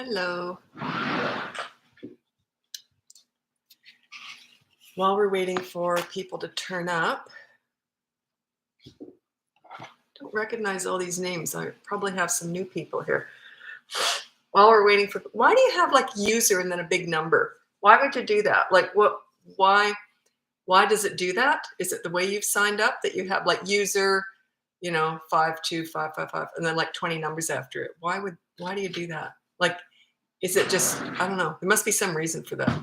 Hello. While we're waiting for people to turn up, don't recognize all these names. I probably have some new people here. While we're waiting for, why do you have like user and then a big number? Why would you do that? Like what, why does it do that? Is it the way you've signed up that you have like user, 52555 and then like 20 numbers after it? Why do you do that? Like, is it just, I don't know. There must be some reason for that.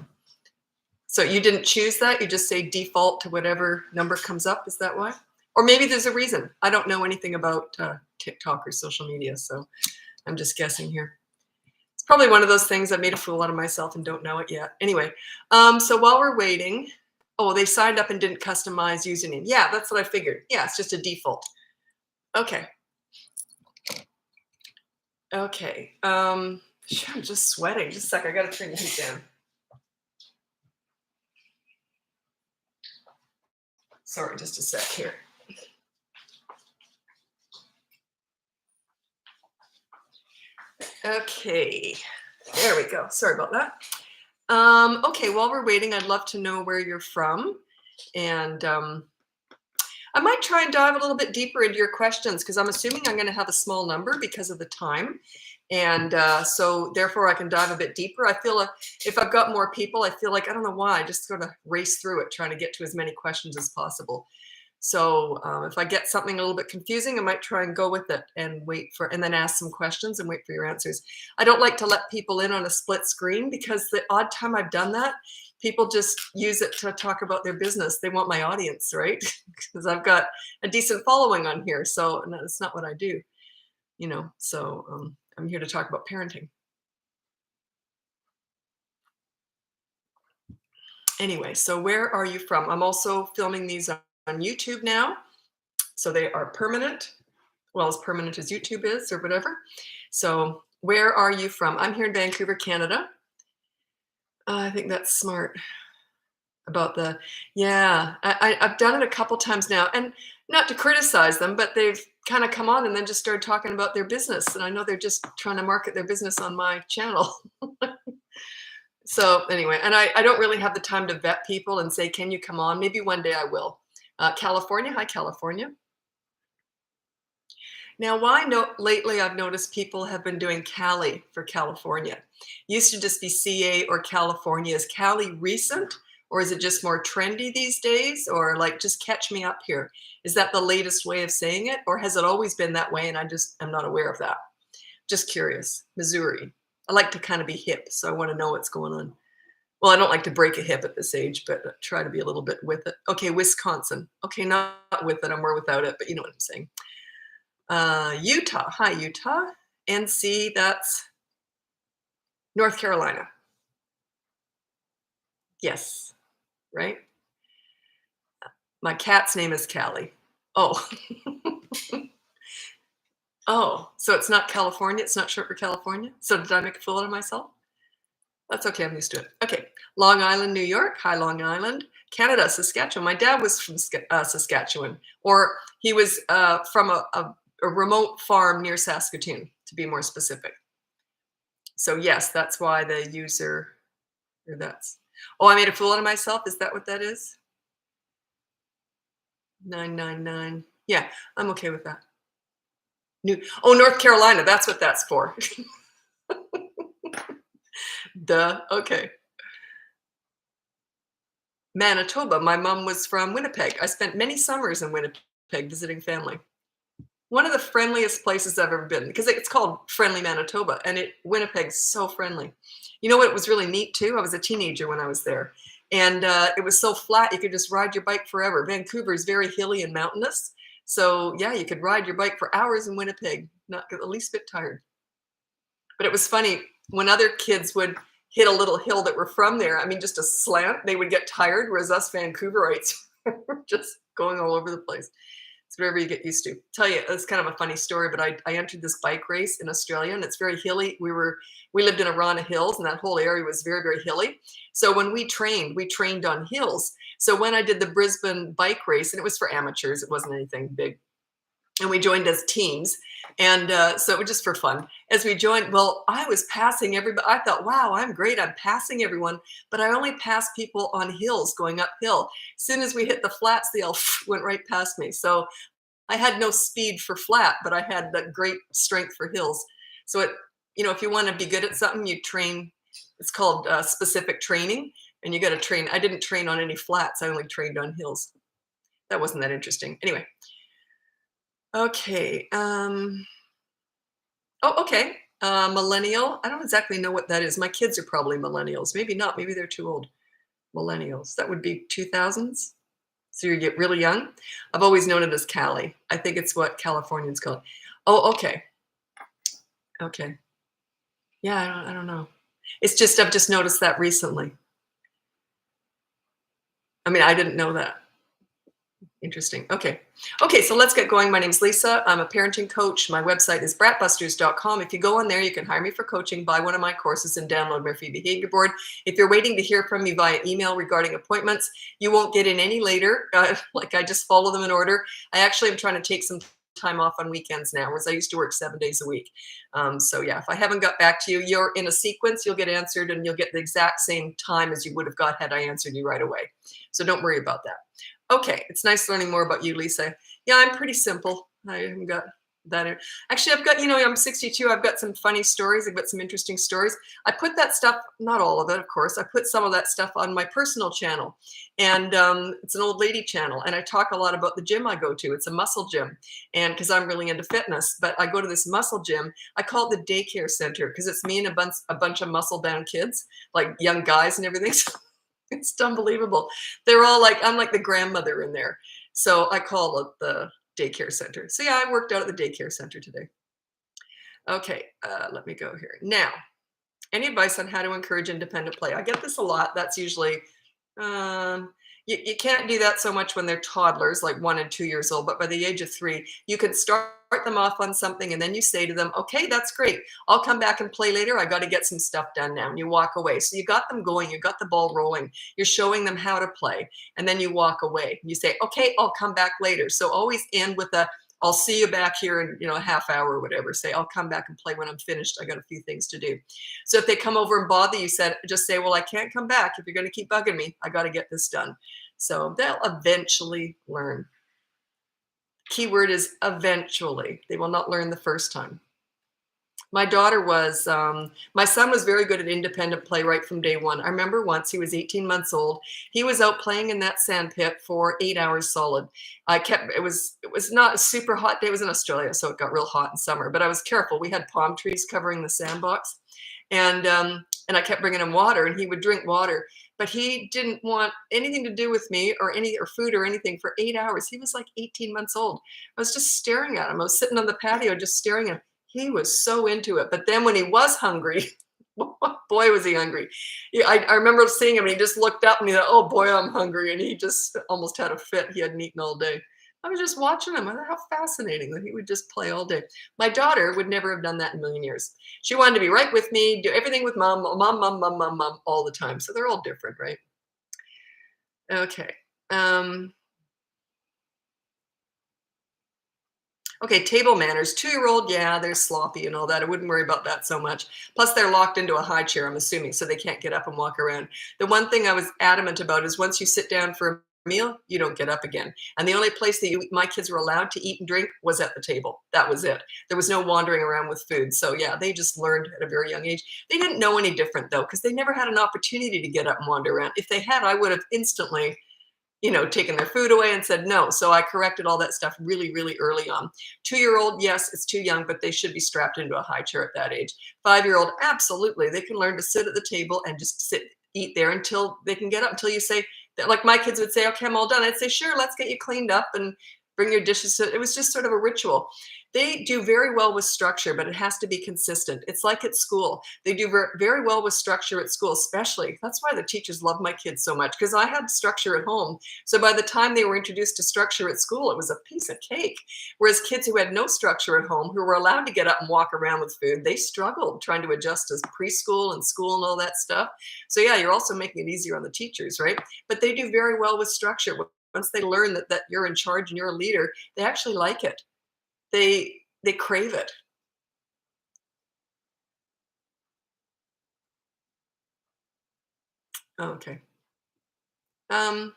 So you didn't choose that? You just say default to whatever number comes up? Is that why? Or maybe there's a reason. I don't know anything about TikTok or social media, so I'm just guessing here. It's probably one of those things I made a fool out of myself and don't know it yet. Anyway, so while we're waiting, they signed up and didn't customize username. Yeah, that's what I figured. Yeah, it's just a default. Okay. Okay. I'm just sweating. Just a sec. I got to turn the heat down. Sorry, just a sec here. Okay, there we go. Sorry about that. Okay, while we're waiting, I'd love to know where you're from. And I might try and dive a little bit deeper into your questions because I'm assuming I'm going to have a small number because of the time. And so therefore I can dive a bit deeper. I feel like if I've got more people, I feel like, I don't know why, I just sort of race through it, trying to get to as many questions as possible. So if I get something a little bit confusing, I might try and go with it and and then ask some questions and wait for your answers. I don't like to let people in on a split screen because the odd time I've done that, people just use it to talk about their business. They want my audience, right? Because I've got a decent following on here. So that's not what I do, so I'm here to talk about parenting. Anyway, so where are you from? I'm also filming these on YouTube now. So they are permanent, well, as permanent as YouTube is or whatever. So where are you from? I'm here in Vancouver, Canada. I think that's smart about I've done it a couple times now, and not to criticize them, but they've kind of come on and then just started talking about their business. And I know they're just trying to market their business on my channel. So anyway, and I don't really have the time to vet people and say, can you come on? Maybe one day I will. California, hi, California. Now, lately I've noticed people have been doing Cali for California. Used to just be CA or California. Is Cali recent, or is it just more trendy these days? Or like, just catch me up here. Is that the latest way of saying it? Or has it always been that way and I'm not aware of that? Just curious. Missouri. I like to kind of be hip, so I want to know what's going on. Well, I don't like to break a hip at this age, but try to be a little bit with it. Okay, Wisconsin. Okay, not with it. I'm more without it, but you know what I'm saying. Utah. Hi, Utah. NC, that's North Carolina. Yes, right? My cat's name is Callie. Oh. Oh, so it's not California? It's not short for California? So did I make a fool out of myself? That's okay. I'm used to it. Okay. Long Island, New York. Hi, Long Island. Canada, Saskatchewan. My dad was from Saskatchewan, or he was from a remote farm near Saskatoon, to be more specific. So yes, that's why the user, or I made a fool out of myself. Is that what that is? 999. Yeah, I'm okay with that. North Carolina. That's what that's for. Duh. Okay. Manitoba. My mom was from Winnipeg. I spent many summers in Winnipeg visiting family. One of the friendliest places I've ever been, because it's called Friendly Manitoba, and Winnipeg's so friendly. You know what was really neat too? I was a teenager when I was there, and it was so flat you could just ride your bike forever. Vancouver is very hilly and mountainous, so yeah, you could ride your bike for hours in Winnipeg, not get the least bit tired. But it was funny when other kids would hit a little hill that were from there. I mean, just a slant, they would get tired, whereas us Vancouverites were just going all over the place. It's whatever you get used to. Tell you, it's kind of a funny story, but I entered this bike race in Australia, and it's very hilly. We lived in Arana Hills, and that whole area was very, very hilly. So when we trained on hills. So when I did the Brisbane bike race, and it was for amateurs, it wasn't anything big. and we joined as teams. And so it was just for fun. As we joined, well, I was passing everybody. I thought, wow, I'm great. I'm passing everyone. But I only passed people on hills going uphill. As soon as we hit the flats, they all went right past me. So I had no speed for flat, but I had the great strength for hills. So if you want to be good at something, you train. It's called specific training, and you got to train. I didn't train on any flats. I only trained on hills. That wasn't that interesting. Anyway. Okay. Okay. Millennial. I don't exactly know what that is. My kids are probably millennials. Maybe not. Maybe they're too old. Millennials. That would be 2000s. So you get really young. I've always known it as Cali. I think it's what Californians call it. Oh, okay. Okay. Yeah, I don't know. It's just I've just noticed that recently. I mean, I didn't know that. Interesting. Okay, so let's get going. My name's Lisa. I'm a parenting coach. My website is bratbusters.com. If you go on there, you can hire me for coaching, buy one of my courses, and download my free behavior board. If you're waiting to hear from me via email regarding appointments, you won't get in any later. Like I just follow them in order. I actually am trying to take some time off on weekends now, whereas I used to work 7 days a week. So yeah, if I haven't got back to you, you're in a sequence, you'll get answered, and you'll get the exact same time as you would have got had I answered you right away. So don't worry about that. Okay, it's nice learning more about you, Lisa. Yeah, I'm pretty simple. I haven't got that. Actually, I've got, I'm 62. I've got some funny stories. I've got some interesting stories. I put that stuff, not all of it, of course. I put some of that stuff on my personal channel. And it's an old lady channel. And I talk a lot about the gym I go to. It's a muscle gym. And because I'm really into fitness, but I go to this muscle gym. I call it the daycare center because it's me and a bunch of muscle-bound kids, like young guys and everything. It's unbelievable. They're all like, I'm like the grandmother in there. So I call it the daycare center. So yeah, I worked out at the daycare center today. Okay, let me go here. Now, any advice on how to encourage independent play? I get this a lot. That's usually, you can't do that so much when they're toddlers, like 1 and 2 years old, but by the age of 3, you can start them off on something and then you say to them, okay, that's great. I'll come back and play later. I got to get some stuff done now. And you walk away. So you got them going. You got the ball rolling. You're showing them how to play. And then you walk away. You say, okay, I'll come back later. So always end with I'll see you back here in a half hour or whatever. Say, I'll come back and play when I'm finished. I got a few things to do. So if they come over and bother you, just say, well, I can't come back. If you're going to keep bugging me, I got to get this done. So they'll eventually learn. Keyword is eventually. They will not learn the first time. My son was very good at independent play right from day one. I remember once he was 18 months old. He was out playing in that sand pit for 8 hours solid. It was not a super hot day. It was in Australia, so it got real hot in summer, but I was careful. We had palm trees covering the sandbox, and I kept bringing him water, and he would drink water. But he didn't want anything to do with me or food or anything for 8 hours. He was like 18 months old. I was just staring at him. I was sitting on the patio just staring at him. He was so into it. But then when he was hungry, boy, was he hungry. I remember seeing him and he just looked up and he thought, oh boy, I'm hungry. And he just almost had a fit. He hadn't eaten all day. I was just watching him. I thought, how fascinating that he would just play all day. My daughter would never have done that in a million years. She wanted to be right with me, do everything with mom all the time. So they're all different, right? Okay. Okay, table manners. 2-year-old, yeah, they're sloppy and all that. I wouldn't worry about that so much. Plus, they're locked into a high chair, I'm assuming, so they can't get up and walk around. The one thing I was adamant about is once you sit down for a meal, you don't get up again. And the only place that my kids were allowed to eat and drink was at the table. That was it. There was no wandering around with food. So yeah, they just learned at a very young age. They didn't know any different though, because they never had an opportunity to get up and wander around. If they had, I would have instantly taken their food away and said no. So I corrected all that stuff really, really early on. 2-year-old, yes, it's too young, but they should be strapped into a high chair at that age. 5-year-old, absolutely. They can learn to sit at the table and just eat there until they can get up, until you say, like my kids would say, okay, I'm all done. I'd say, sure, let's get you cleaned up and bring your dishes. It was just sort of a ritual. They do very well with structure, but it has to be consistent. It's like at school. They do very well with structure at school, especially. That's why the teachers love my kids so much, because I had structure at home. So by the time they were introduced to structure at school, it was a piece of cake. Whereas kids who had no structure at home, who were allowed to get up and walk around with food, they struggled trying to adjust to preschool and school and all that stuff. So yeah, you're also making it easier on the teachers, right? But they do very well with structure. Once they learn that you're in charge and you're a leader, they actually like it. They crave it. Okay. Um,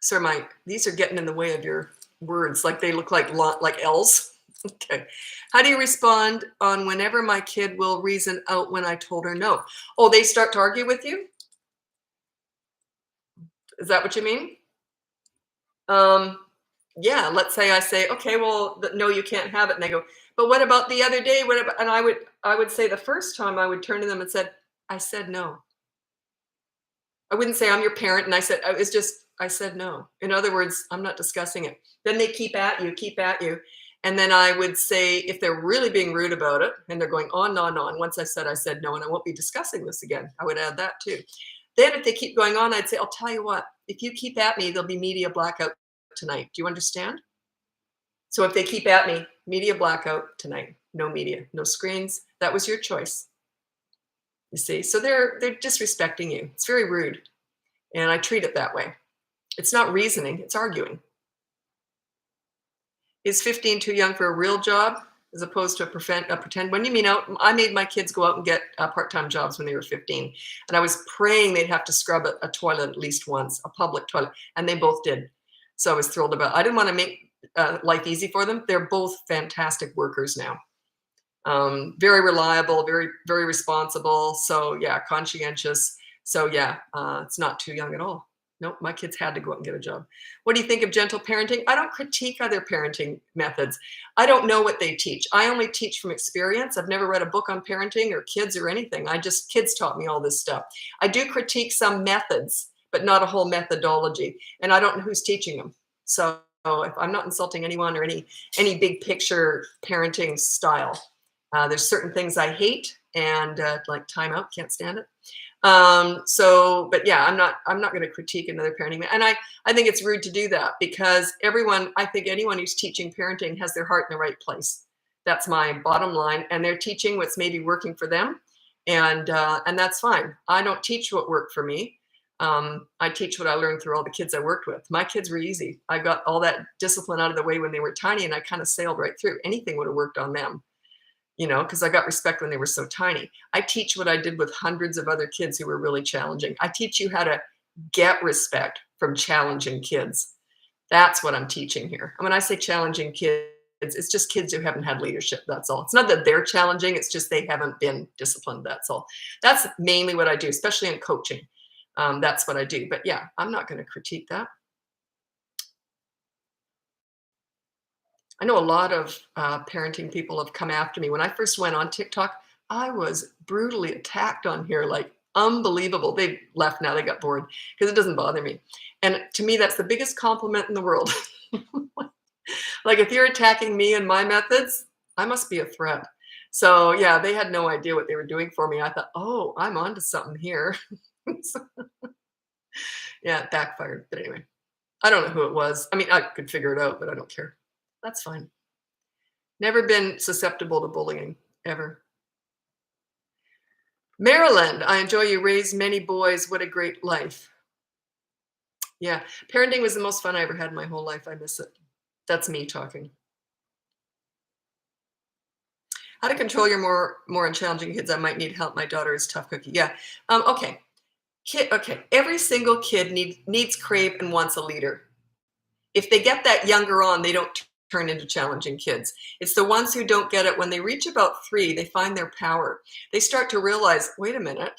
Sorry, these are getting in the way of your words. Like they look like like L's. Okay. How do you respond on whenever my kid will reason out when I told her no? Oh, they start to argue with you? Is that what you mean? Um, yeah, let's say I say, okay, well, no, you can't have it. And they go, but what about the other day? What about, and I would say the first time I would turn to them and said, I said no. I wouldn't say I'm your parent. And I said, it's just, I said no. In other words, I'm not discussing it. Then they keep at you, keep at you. And then I would say, if they're really being rude about it and they're going on, on, on, once I said no, and I won't be discussing this again, I would add that too. Then if they keep going on, I'd say, I'll tell you what, if you keep at me, there'll be media blackout tonight. Do you understand? So if they keep at me, media blackout tonight, no media, no screens. That was your choice. You see, so they're disrespecting you. It's very rude, and I treat it that way. It's not reasoning; it's arguing. Is 15 too young for a real job as opposed to a pretend? When you mean out, I made my kids go out and get part-time jobs when they were 15, and I was praying they'd have to scrub a toilet at least once, a public toilet, and they both did. So I was thrilled about it. I didn't want to make life easy for them. They're both fantastic workers now. Very reliable, very, very responsible. So yeah, conscientious. So yeah, it's not too young at all. Nope, my kids had to go out and get a job. What do you think of gentle parenting? I don't critique other parenting methods. I don't know what they teach. I only teach from experience. I've never read a book on parenting or kids or anything. Kids taught me all this stuff. I do critique some methods, but not a whole methodology. And I don't know who's teaching them. So if I'm not insulting anyone or any big picture parenting style. There's certain things I hate and like timeout, can't stand it. But yeah, I'm not going to critique another parenting. And I think it's rude to do that because I think anyone who's teaching parenting has their heart in the right place. That's my bottom line. And they're teaching what's maybe working for them. And that's fine. I don't teach what worked for me. I teach what I learned through all the kids I worked with. My kids were easy. I got all that discipline out of the way when they were tiny and I kind of sailed right through. Anything would have worked on them. Because I got respect when they were so tiny. I teach what I did with hundreds of other kids who were really challenging. I teach you how to get respect from challenging kids. That's what I'm teaching here. And when I say challenging kids, it's just kids who haven't had leadership. That's all. It's not that they're challenging. It's just they haven't been disciplined. That's all. That's mainly what I do, especially in coaching. That's what I do. But yeah, I'm not going to critique that. I know a lot of parenting people have come after me. When I first went on TikTok, I was brutally attacked on here, like unbelievable. They left now, they got bored because it doesn't bother me. And to me, that's the biggest compliment in the world. Like if you're attacking me and my methods, I must be a threat. So yeah, they had no idea what they were doing for me. I thought, oh, I'm onto something here. Yeah, it backfired. But anyway, I don't know who it was. I mean, I could figure it out, but I don't care. That's fine. Never been susceptible to bullying, ever. Maryland, I enjoy you raised many boys. What a great life. Yeah, parenting was the most fun I ever had in my whole life. I miss it. That's me talking. How to control your more and challenging kids. I might need help. My daughter is tough cookie. Yeah. Okay. Okay. Every single kid needs, crave, and wants a leader. If they get that younger on, they don't turn into challenging kids. It's the ones who don't get it. When they reach about 3, they find their power. They start to realize, wait a minute,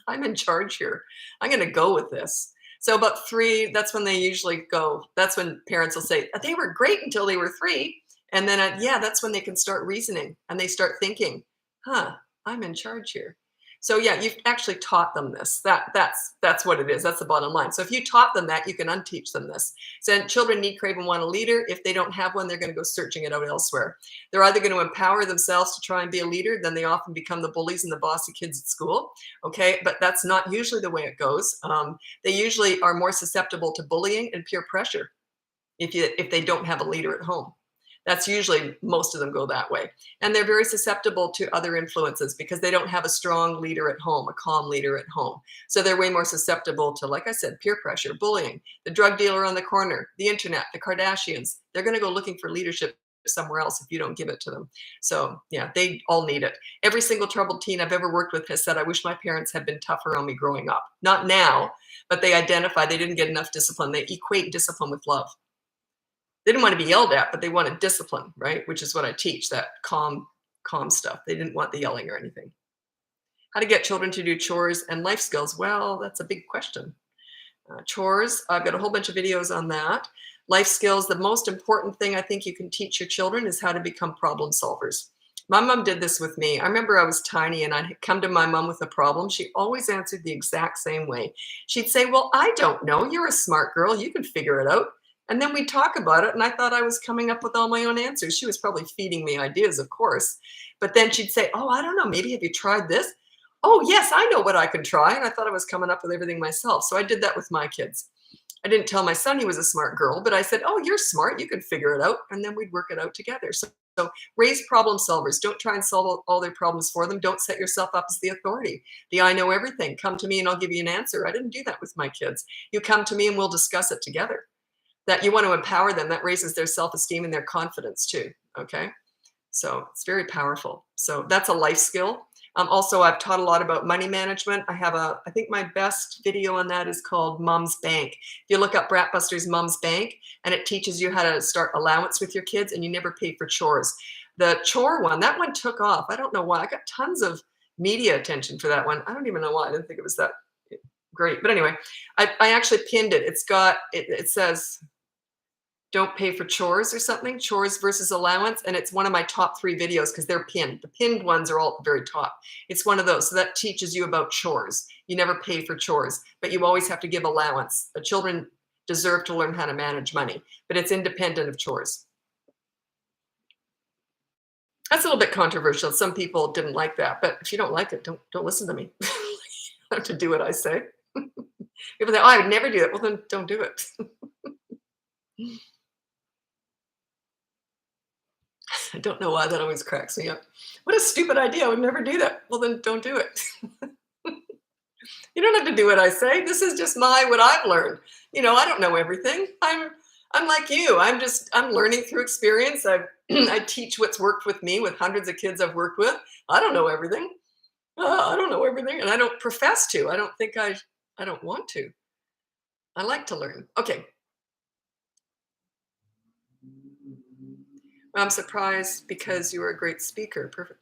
I'm in charge here. I'm going to go with this. So about 3, that's when they usually go. That's when parents will say, they were great until they were 3. And then, yeah, that's when they can start reasoning and they start thinking, I'm in charge here. So yeah, you've actually taught them this. That's what it is. That's the bottom line. So if you taught them that, you can unteach them this. So children need, crave, and want a leader. If they don't have one, they're going to go searching it out elsewhere. They're either going to empower themselves to try and be a leader, then they often become the bullies and the bossy kids at school. Okay, but that's not usually the way it goes. They usually are more susceptible to bullying and peer pressure if they don't have a leader at home. That's usually, most of them go that way. And they're very susceptible to other influences because they don't have a strong leader at home, a calm leader at home. So they're way more susceptible to, like I said, peer pressure, bullying, the drug dealer on the corner, the internet, the Kardashians. They're going to go looking for leadership somewhere else if you don't give it to them. So yeah, they all need it. Every single troubled teen I've ever worked with has said, I wish my parents had been tougher on me growing up. Not now, but they identify they didn't get enough discipline. They equate discipline with love. They didn't want to be yelled at, but they wanted discipline, right? Which is what I teach, that calm stuff. They didn't want the yelling or anything. How to get children to do chores and life skills? Well, that's a big question. Chores, I've got a whole bunch of videos on that. Life skills, the most important thing I think you can teach your children is how to become problem solvers. My mom did this with me. I remember I was tiny and I'd come to my mom with a problem. She always answered the exact same way. She'd say, well, I don't know. You're a smart girl. You can figure it out. And then we'd talk about it. And I thought I was coming up with all my own answers. She was probably feeding me ideas, of course. But then she'd say, oh, I don't know. Maybe have you tried this? Oh, yes, I know what I can try. And I thought I was coming up with everything myself. So I did that with my kids. I didn't tell my son he was a smart girl, but I said, oh, you're smart. You can figure it out. And then we'd work it out together. So raise problem solvers. Don't try and solve all their problems for them. Don't set yourself up as the authority. The I know everything. Come to me and I'll give you an answer. I didn't do that with my kids. You come to me and we'll discuss it together. That you want to empower them. That raises their self-esteem and their confidence too. Okay. So it's very powerful. So that's a life skill. Also, I've taught a lot about money management. I think my best video on that is called Mom's Bank. If you look up Bratbusters Mom's Bank, and it teaches you how to start allowance with your kids and you never pay for chores. The chore one, that one took off. I don't know why. I got tons of media attention for that one. I don't even know why. I didn't think it was that great. But anyway, I actually pinned it. It says, don't pay for chores or something, chores versus allowance. And it's one of my top 3 videos because they're pinned. The pinned ones are all at the very top. It's one of those. So that teaches you about chores. You never pay for chores, but you always have to give allowance. The children deserve to learn how to manage money, but it's independent of chores. That's a little bit controversial. Some people didn't like that, but if you don't like it, don't listen to me. You have to do what I say. People say, oh, I would never do that. Well, then don't do it. I don't know why that always cracks me up. What a stupid idea. I would never do that. Well, then don't do it. You don't have to do what I say. This is just what I've learned. I don't know everything. I'm like you. I'm learning through experience. I teach what's worked with me with hundreds of kids I've worked with. I don't know everything. I don't know everything. And I don't profess to. I don't think I don't want to. I like to learn. Okay. I'm surprised because you are a great speaker. Perfect.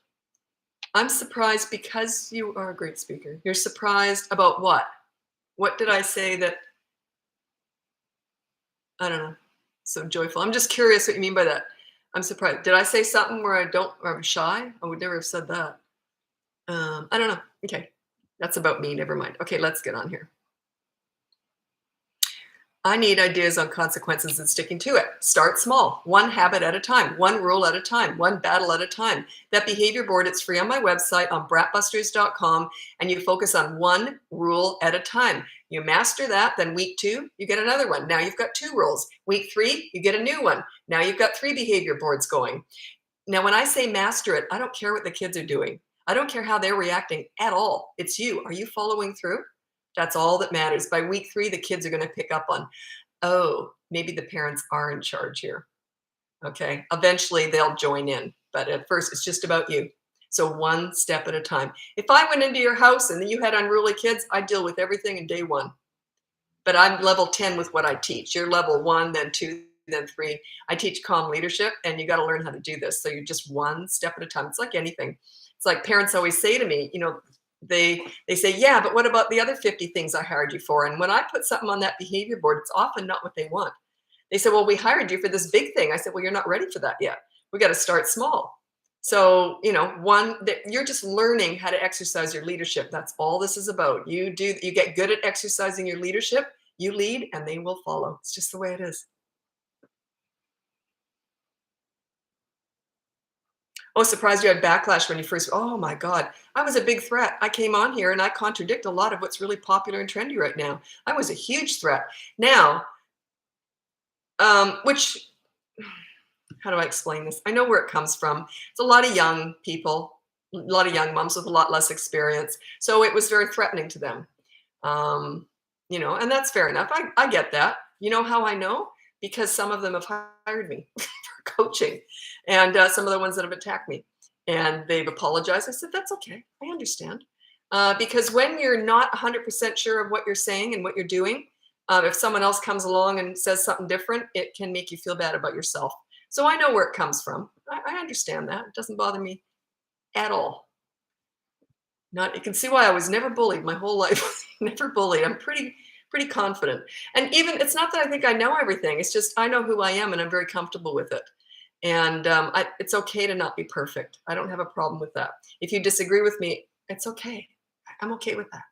I'm surprised because you are a great speaker. You're surprised about what? What did I say that? I don't know. So joyful. I'm just curious what you mean by that. I'm surprised. Did I say something where I'm shy? I would never have said that. I don't know. Okay. That's about me. Never mind. Okay, let's get on here. I need ideas on consequences and sticking to it. Start small, one habit at a time, one rule at a time, one battle at a time. That behavior board, it's free on my website on bratbusters.com, and you focus on one rule at a time. You master that, then week 2, you get another one. Now you've got 2 rules. Week 3, you get a new one. Now you've got 3 behavior boards going. Now, when I say master it, I don't care what the kids are doing. I don't care how they're reacting at all. It's you. Are you following through? That's all that matters. By week 3, the kids are going to pick up on, oh, maybe the parents are in charge here. Okay. Eventually they'll join in, but at first it's just about you. So one step at a time. If I went into your house and you had unruly kids, I deal with everything in day 1. But I'm level 10 with what I teach. You're level 1, then 2, then 3. I teach calm leadership, and you got to learn how to do this. So you're just one step at a time. It's like anything. It's like parents always say to me, they say, yeah, but what about the other 50 things I hired you for? And when I put something on that behavior board, it's often not what they want. They say, well, we hired you for this big thing. I said, well, you're not ready for that yet. We got to start small. So, you're just learning how to exercise your leadership. That's all this is about. You get good at exercising your leadership, you lead, and they will follow. It's just the way it is. Oh, surprised you had backlash when you first, oh my God, I was a big threat. I came on here and I contradict a lot of what's really popular and trendy right now. I was a huge threat. Now, how do I explain this? I know where it comes from. It's a lot of young people, a lot of young moms with a lot less experience. So it was very threatening to them. And that's fair enough. I get that. You know how I know? because some of them have hired me for coaching, and some of the ones that have attacked me, and they've apologized. I said, that's okay. I understand. Because when you're not 100% sure of what you're saying and what you're doing, if someone else comes along and says something different, it can make you feel bad about yourself. So I know where it comes from. I understand that. It doesn't bother me at all. Not, you can see why I was never bullied my whole life. Never bullied. I'm pretty confident. And even, it's not that I think I know everything. It's just I know who I am and I'm very comfortable with it. And it's okay to not be perfect. I don't have a problem with that. If you disagree with me, it's okay. I'm okay with that.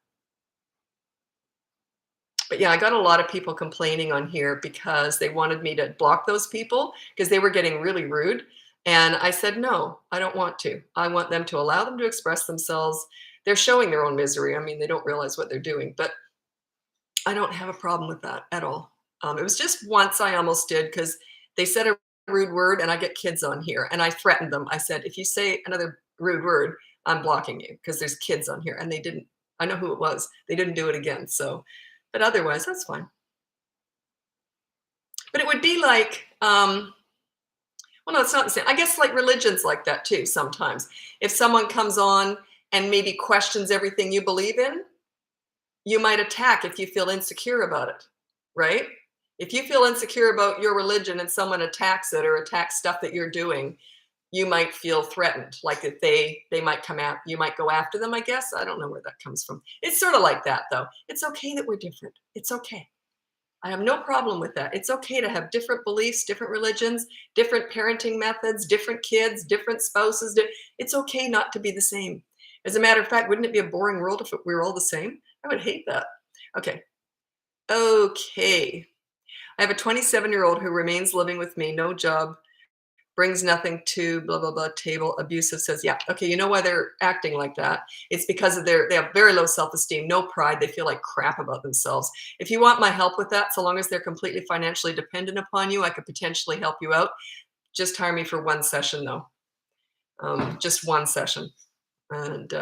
But yeah, I got a lot of people complaining on here because they wanted me to block those people because they were getting really rude. And I said, no, I don't want to. I want them to allow them to express themselves. They're showing their own misery. I mean, they don't realize what they're doing, but I don't have a problem with that at all. It was just once I almost did because they said a rude word and I get kids on here and I threatened them. I said, if you say another rude word, I'm blocking you because there's kids on here. And they didn't, I know who it was. They didn't do it again. So, but otherwise, that's fine. But it would be like, well, no, it's not the same. I guess like religion's like that too sometimes. If someone comes on and maybe questions everything you believe in, you might attack if you feel insecure about it, right? If you feel insecure about your religion and someone attacks it or attacks stuff that you're doing, you might feel threatened. Like if they might come out, you might go after them, I guess. I don't know where that comes from. It's sort of like that though. It's okay that we're different. It's okay. I have no problem with that. It's okay to have different beliefs, different religions, different parenting methods, different kids, different spouses. It's okay not to be the same. As a matter of fact, wouldn't it be a boring world if we were all the same? I would hate that. Okay. Okay. I have a 27-year-old who remains living with me, no job, brings nothing to blah, blah, blah, table, abusive, says, yeah. Okay, you know why they're acting like that? It's because of they have very low self-esteem, no pride. They feel like crap about themselves. If you want my help with that, so long as they're completely financially dependent upon you, I could potentially help you out. Just hire me for one session though. Just one session. And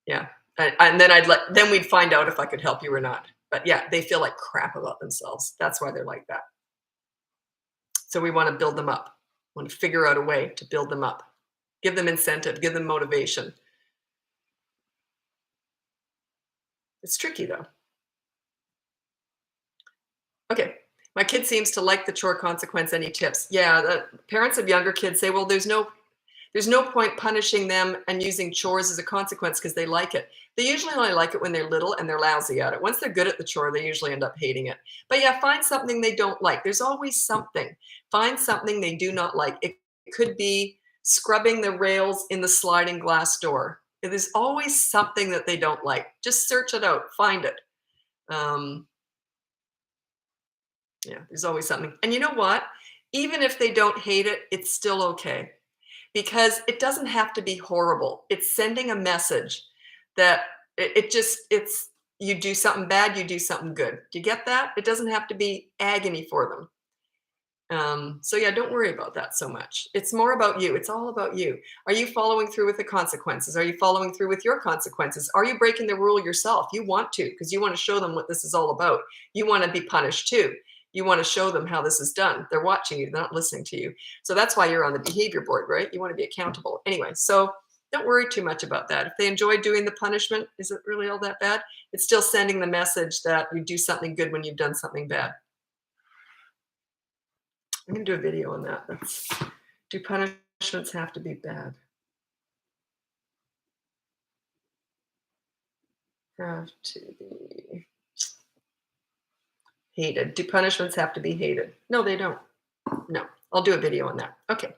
yeah. And then then we'd find out if I could help you or not. But yeah, they feel like crap about themselves. That's why they're like that. So we want to build them up. We want to figure out a way to build them up. Give them incentive, give them motivation. It's tricky though. Okay. My kid seems to like the chore consequence. Any tips? Yeah, the parents of younger kids say, well, there's no point punishing them and using chores as a consequence because they like it. They usually only like it when they're little and they're lousy at it. Once they're good at the chore, they usually end up hating it. But yeah, find something they don't like. There's always something. Find something they do not like. It could be scrubbing the rails in the sliding glass door. There's always something that they don't like. Just search it out. Find it. Yeah, there's always something. And you know what? Even if they don't hate it, it's still okay. Because it doesn't have to be horrible. It's sending a message that it's you do something bad, you do something good. Do you get that? It doesn't have to be agony for them. So yeah, don't worry about that so much. It's more about you. It's all about you. Are you following through with the consequences? Are you following through with your consequences? Are you breaking the rule yourself? You want to, because you want to show them what this is all about. You want to be punished too. You want to show them how this is done. They're watching you. They're not listening to you. So that's why you're on the behavior board, right? You want to be accountable. Anyway, so don't worry too much about that. If they enjoy doing the punishment, is it really all that bad? It's still sending the message that you do something good when you've done something bad. I'm going to do a video on that. Do punishments have to be bad? Have to be hated. Do punishments have to be hated? No, they don't. No, I'll do a video on that. Okay.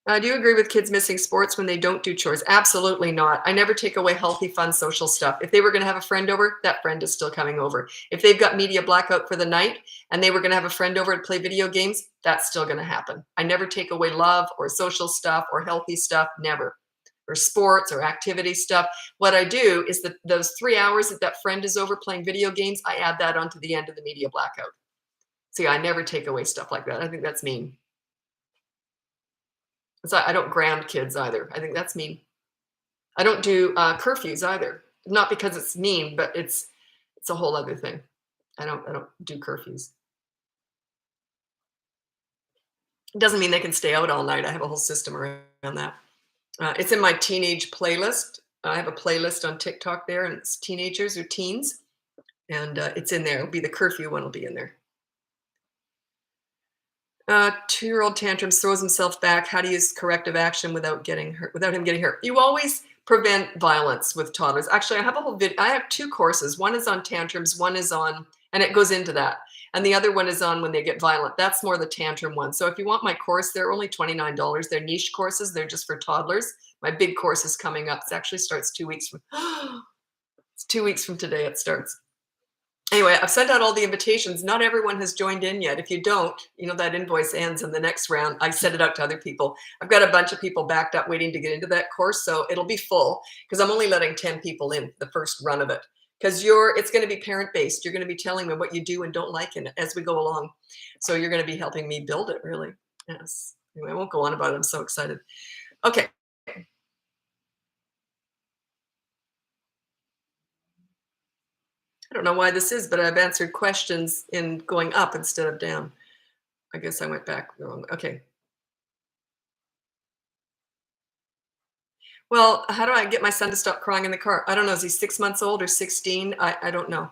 Do you agree with kids missing sports when they don't do chores? Absolutely not. I never take away healthy, fun, social stuff. If they were going to have a friend over, that friend is still coming over. If they've got media blackout for the night and they were going to have a friend over to play video games, that's still going to happen. I never take away love or social stuff or healthy stuff, never. Or sports or activity stuff. What I do is that those 3 hours that friend is over playing video games, I add that onto the end of the media blackout. See, I never take away stuff like that. I think that's mean. So I don't ground kids either. I think that's mean. I don't do curfews either. Not because it's mean, but it's a whole other thing. I don't do curfews. Doesn't mean they can stay out all night. I have a whole system around that. It's in my teenage playlist. I have a playlist on TikTok there, and it's teenagers or teens, and it's in there. It'll be the curfew one. Will be in there. 2-year-old tantrums, throws himself back. How to use corrective action without getting hurt, without him getting hurt. You always prevent violence with toddlers. Actually, I have a whole video. I have 2 courses. One is on tantrums. One is on, and it goes into that. And the other one is on when they get violent. That's more the tantrum one. So if you want my course, they're only $29. They're niche courses. They're just for toddlers. My big course is coming up. It actually starts 2 weeks from. It's 2 weeks from today. It starts. Anyway, I've sent out all the invitations. Not everyone has joined in yet. If you don't, that invoice ends in the next round. I send it out to other people. I've got a bunch of people backed up waiting to get into that course. So it'll be full because I'm only letting 10 people in the first run of it. Because it's going to be parent-based. You're going to be telling me what you do and don't like in it as we go along. So you're going to be helping me build it, really. Yes. Anyway, I won't go on about it. I'm so excited. Okay. I don't know why this is, but I've answered questions in going up instead of down. I guess I went back wrong. Okay. Well, how do I get my son to stop crying in the car? I don't know. Is he 6 months old or 16? I don't know.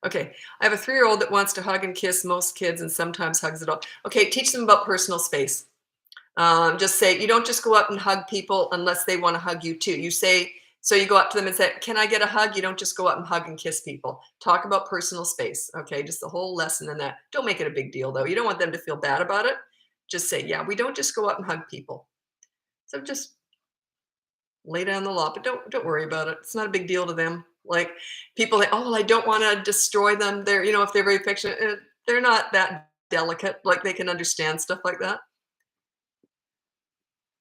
Okay. I have a 3-year-old that wants to hug and kiss most kids and sometimes hugs it all. Okay. Teach them about personal space. Just say, you don't just go up and hug people unless they want to hug you too. You say, so you go up to them and say, can I get a hug? You don't just go up and hug and kiss people. Talk about personal space. Okay. Just the whole lesson in that. Don't make it a big deal though. You don't want them to feel bad about it. Just say, yeah, we don't just go up and hug people. So just lay down the law, but don't worry about it. It's not a big deal to them. Like people like, oh, well, I don't want to destroy them. They're, if they're very affectionate, they're not that delicate. Like they can understand stuff like that.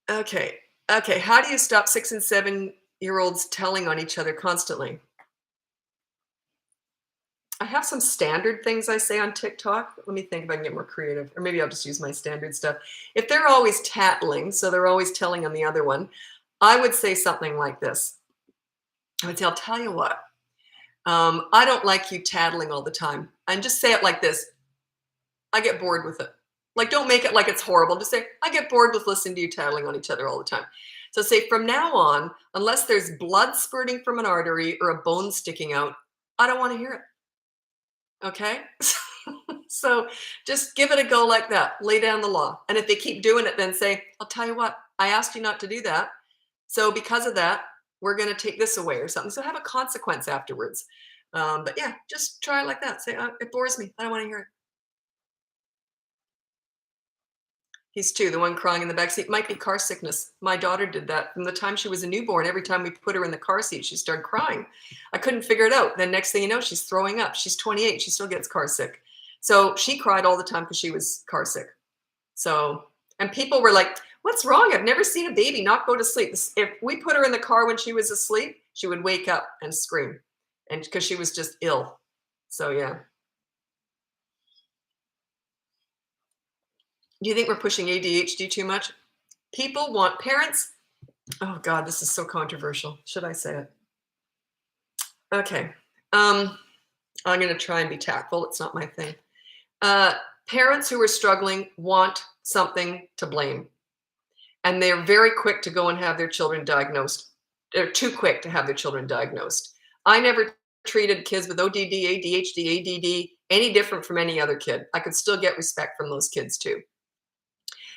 Okay. Okay. How do you stop 6 and 7-year-olds telling on each other constantly? I have some standard things I say on TikTok. Let me think if I can get more creative, or maybe I'll just use my standard stuff. If they're always tattling, so they're always telling on the other one, I would say something like this. I would say, I'll tell you what, I don't like you tattling all the time. And just say it like this. I get bored with it. Like, don't make it like it's horrible. Just say, I get bored with listening to you tattling on each other all the time. So say, from now on, unless there's blood spurting from an artery or a bone sticking out, I don't want to hear it. Okay? So just give it a go like that. Lay down the law. And if they keep doing it, then say, I'll tell you what, I asked you not to do that. So because of that, we're going to take this away or something. So have a consequence afterwards. But yeah, just try it like that. Say, it bores me. I don't want to hear it. He's 2, the one crying in the backseat. Might be car sickness. My daughter did that from the time she was a newborn. Every time we put her in the car seat, she started crying. I couldn't figure it out. Then next thing you know, she's throwing up. She's 28. She still gets car sick. So she cried all the time because she was car sick. So, and people were like, what's wrong? I've never seen a baby not go to sleep. If we put her in the car when she was asleep, she would wake up and scream, and because she was just ill. So yeah. Do you think we're pushing ADHD too much? People want parents. Oh God, this is so controversial. Should I say it? Okay. I'm going to try and be tactful. It's not my thing. Parents who are struggling want something to blame. And they're very quick to go and have their children diagnosed. They're too quick to have their children diagnosed. I never treated kids with ODD, ADHD, ADD any different from any other kid. I could still get respect from those kids too.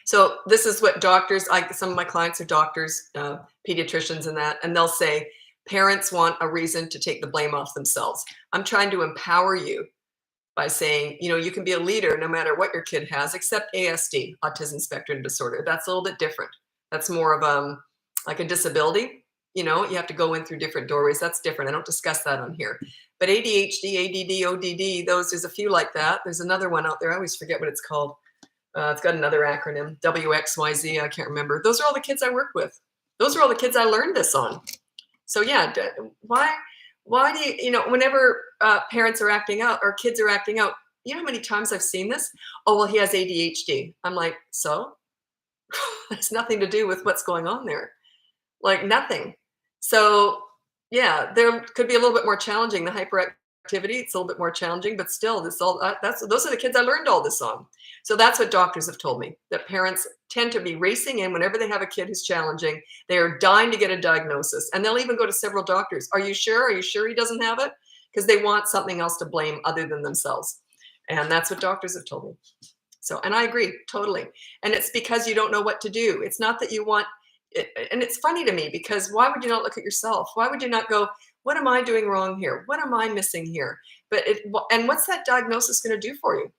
So this is what doctors, some of my clients are doctors, pediatricians and they'll say, parents want a reason to take the blame off themselves. I'm trying to empower you by saying, you can be a leader no matter what your kid has, except ASD, autism spectrum disorder. That's a little bit different. That's more of like a disability. You have to go in through different doorways. That's different. I don't discuss that on here. But ADHD, ADD, ODD, there's a few like that. There's another one out there. I always forget what it's called. It's got another acronym, WXYZ. I can't remember. Those are all the kids I work with. Those are all the kids I learned this on. So yeah, why do whenever parents are acting out or kids are acting out, you know how many times I've seen this? Oh, well, he has ADHD. I'm like, so? That's nothing to do with what's going on there. Like nothing. So yeah, there could be a little bit more challenging. The hyperactivity activity. It's a little bit more challenging, but still, those are the kids I learned all this on. So that's what doctors have told me, that parents tend to be racing in whenever they have a kid who's challenging. They are dying to get a diagnosis, and they'll even go to several doctors. Are you sure? Are you sure he doesn't have it? Because they want something else to blame other than themselves. And that's what doctors have told me. So, and I agree totally. And it's because you don't know what to do. It's not that you want it, and it's funny to me because why would you not look at yourself? Why would you not go, what am I doing wrong here? What am I missing here? And what's that diagnosis going to do for you?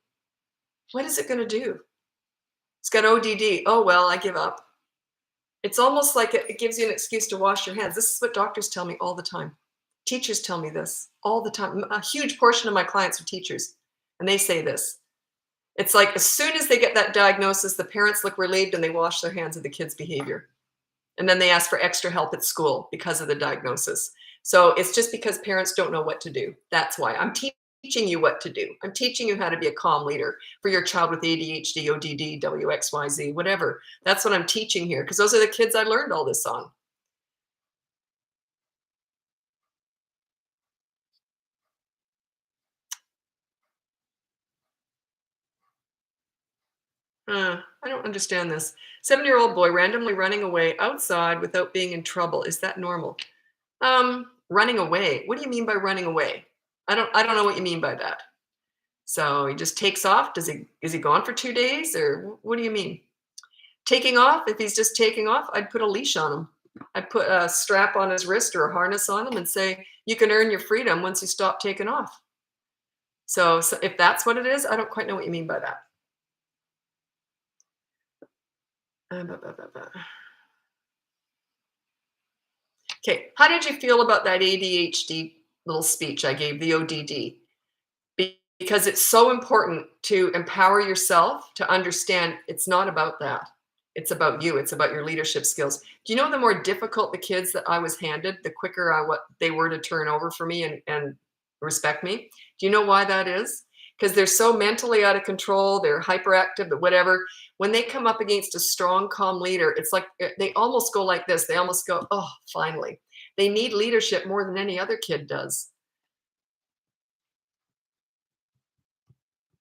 What is it going to do? It's got ODD. Oh, well, I give up. It's almost like it gives you an excuse to wash your hands. This is what doctors tell me all the time. Teachers tell me this all the time. A huge portion of my clients are teachers, and they say this. It's like as soon as they get that diagnosis, the parents look relieved and they wash their hands of the kid's behavior. And then they ask for extra help at school because of the diagnosis. So it's just because parents don't know what to do. That's why I'm teaching you what to do. I'm teaching you how to be a calm leader for your child with ADHD, ODD, WXYZ, whatever. That's what I'm teaching here because those are the kids I learned all this on. I don't understand this. 7-year-old boy randomly running away outside without being in trouble. Is that normal? Running away. What do you mean by running away? I don't know what you mean by that. So he just takes off. Is he gone for 2 days or what do you mean? Taking off? If he's just taking off, I'd put a leash on him. I'd put a strap on his wrist or a harness on him and say, you can earn your freedom once you stop taking off. So if that's what it is, I don't quite know what you mean by that. Okay, how did you feel about that ADHD little speech I gave, the ODD? Because it's so important to empower yourself to understand it's not about that. It's about you. It's about your leadership skills. Do you know the more difficult the kids that I was handed, the quicker they were to turn over for me and respect me? Do you know why that is? Because they're so mentally out of control, they're hyperactive, but whatever. When they come up against a strong, calm leader, it's like they almost go like this. They almost go, oh, finally. They need leadership more than any other kid does.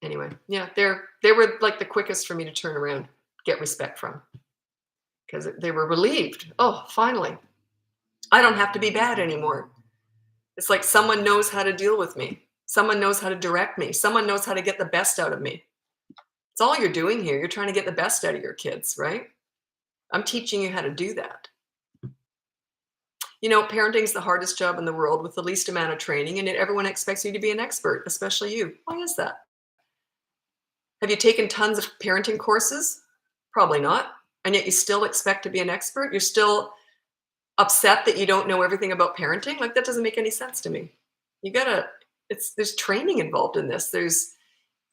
Anyway, yeah, they were like the quickest for me to turn around, get respect from, because they were relieved. Oh, finally. I don't have to be bad anymore. It's like someone knows how to deal with me. Someone knows how to direct me. Someone knows how to get the best out of me. It's all you're doing here. You're trying to get the best out of your kids, right? I'm teaching you how to do that. You know, parenting is the hardest job in the world with the least amount of training, and yet everyone expects you to be an expert, especially you. Why is that? Have you taken tons of parenting courses? Probably not. And yet you still expect to be an expert? You're still upset that you don't know everything about parenting? Like, that doesn't make any sense to me. There's training involved in this. You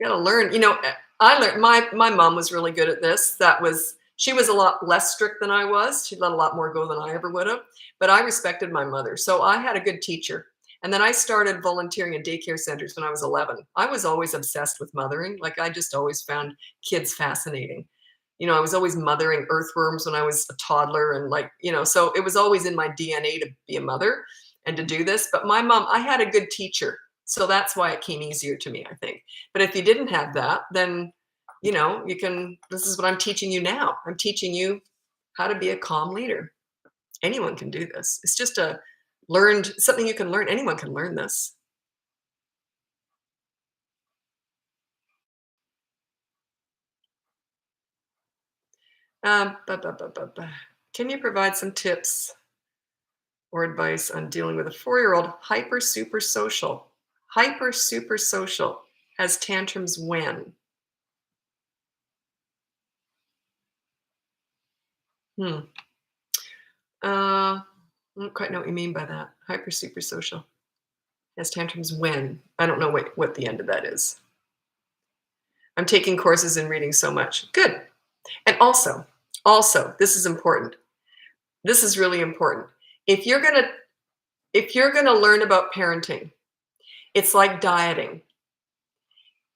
gotta learn. You know, I learned, my mom was really good at this. She was a lot less strict than I was. She let a lot more go than I ever would have. But I respected my mother. So I had a good teacher. And then I started volunteering in daycare centers when I was 11. I was always obsessed with mothering. Like, I just always found kids fascinating. You know, I was always mothering earthworms when I was a toddler. And so it was always in my DNA to be a mother and to do this. But my mom, I had a good teacher. So that's why it came easier to me, I think. But if you didn't have that, then, this is what I'm teaching you now. I'm teaching you how to be a calm leader. Anyone can do this. It's just something you can learn. Anyone can learn this. Can you provide some tips or advice on dealing with a 4-year-old hyper super social? Hyper super social, has tantrums when? I don't quite know what you mean by that. Hyper super social, has tantrums when? I don't know what the end of that is. I'm taking courses and reading so much. Good. And also, this is important. This is really important. If you're gonna learn about parenting, it's like dieting.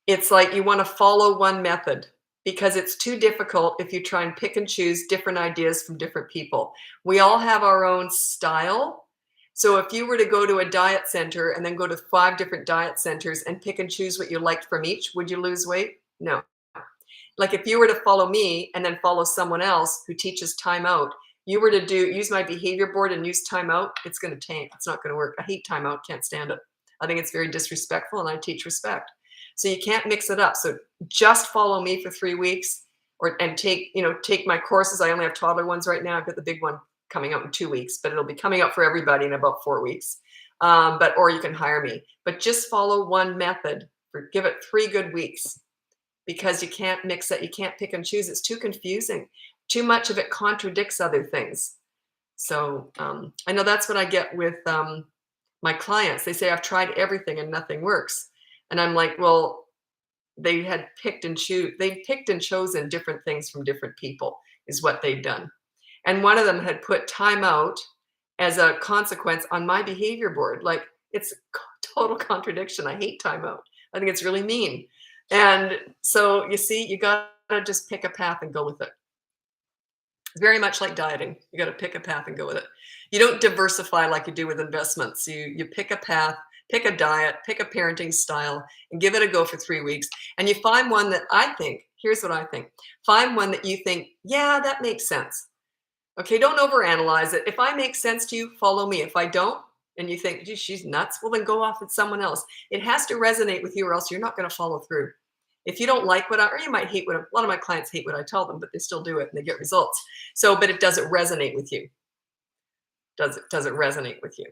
It's like you want to follow one method because it's too difficult if you try and pick and choose different ideas from different people. We all have our own style. So if you were to go to a diet center and then go to 5 different diet centers and pick and choose what you liked from each, would you lose weight? No. Like if you were to follow me and then follow someone else who teaches timeout, you were to use my behavior board and use timeout, it's going to tank. It's not going to work. I hate timeout. Can't stand it. I think it's very disrespectful, and I teach respect. So you can't mix it up. So just follow me for 3 weeks, and take my courses. I only have toddler ones right now. I've got the big one coming out in 2 weeks, but it'll be coming out for everybody in about 4 weeks. Or you can hire me. But just follow one method. Give it 3 good weeks, because you can't mix it. You can't pick and choose. It's too confusing. Too much of it contradicts other things. So I know that's what I get with my clients. They say, I've tried everything and nothing works. And I'm like, well, they had picked and chosen different things from different people is what they'd done. And one of them had put time out as a consequence on my behavior board. Like, it's total contradiction. I hate timeout. I think it's really mean. And so you see, you got to just pick a path and go with it. Very much like dieting. You got to pick a path and go with it. You don't diversify like you do with investments. You pick a path, pick a diet, pick a parenting style, and give it a go for 3 weeks. And you find one that here's what I think. Find one that you think, yeah, that makes sense. Okay, don't overanalyze it. If I make sense to you, follow me. If I don't, and you think, geez, she's nuts, well, then go off with someone else. It has to resonate with you, or else you're not going to follow through. If you don't like or you might hate a lot of my clients hate what I tell them, but they still do it and they get results. So, but it doesn't resonate with you. Does it resonate with you?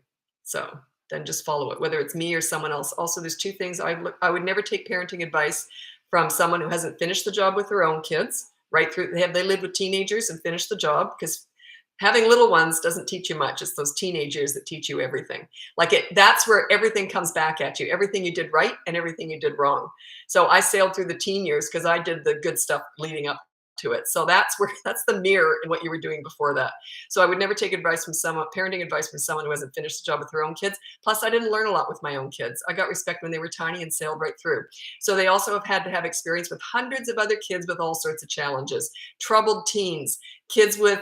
So then just follow it, whether it's me or someone else. Also, there's 2 things. I would never take parenting advice from someone who hasn't finished the job with their own kids, right through. They live with teenagers and finished the job, because having little ones doesn't teach you much. It's those teenagers that teach you everything. That's where everything comes back at you. Everything you did right and everything you did wrong. So I sailed through the teen years because I did the good stuff leading up to it. So that's the mirror in what you were doing before that. So I would never take parenting advice from someone who hasn't finished the job with their own kids. Plus, I didn't learn a lot with my own kids. I got respect when they were tiny and sailed right through. So they also have had to have experience with hundreds of other kids with all sorts of challenges, troubled teens, kids with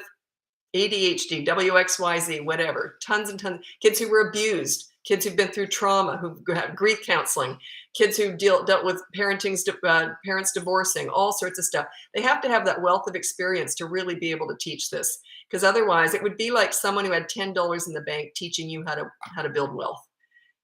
ADHD, WXYZ, whatever, tons and tons, kids who were abused, kids who've been through trauma, who have grief counseling, kids who dealt with parents divorcing, all sorts of stuff. They have to have that wealth of experience to really be able to teach this, because otherwise it would be like someone who had $10 in the bank teaching you how to build wealth.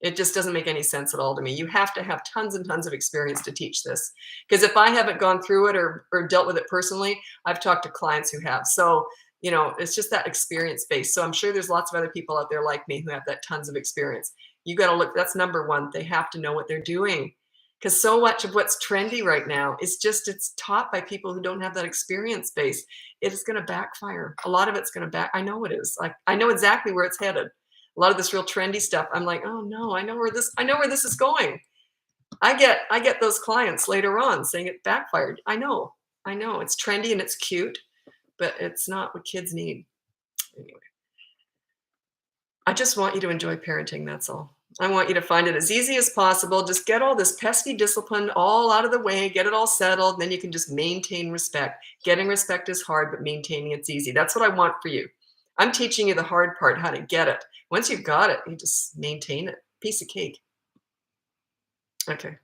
It just doesn't make any sense at all to me. You have to have tons and tons of experience to teach this, because if I haven't gone through it or dealt with it personally, I've talked to clients who have. So it's just that experience base. So I'm sure there's lots of other people out there like me who have that tons of experience. You got to look, that's number one. They have to know what they're doing, because so much of what's trendy right now is it's taught by people who don't have that experience base. It is going to backfire. A lot of it's going to I know it is. I know exactly where it's headed. A lot of this real trendy stuff, I'm like, oh no, I know where this is going. I get those clients later on saying it backfired. I know it's trendy and it's cute, but it's not what kids need. Anyway, I just want you to enjoy parenting. That's all. I want you to find it as easy as possible. Just get all this pesky discipline all out of the way, get it all settled, and then you can just maintain respect. Getting respect is hard, but maintaining it's easy. That's what I want for you. I'm teaching you the hard part, how to get it. Once you've got it, you just maintain it. Piece of cake. Okay.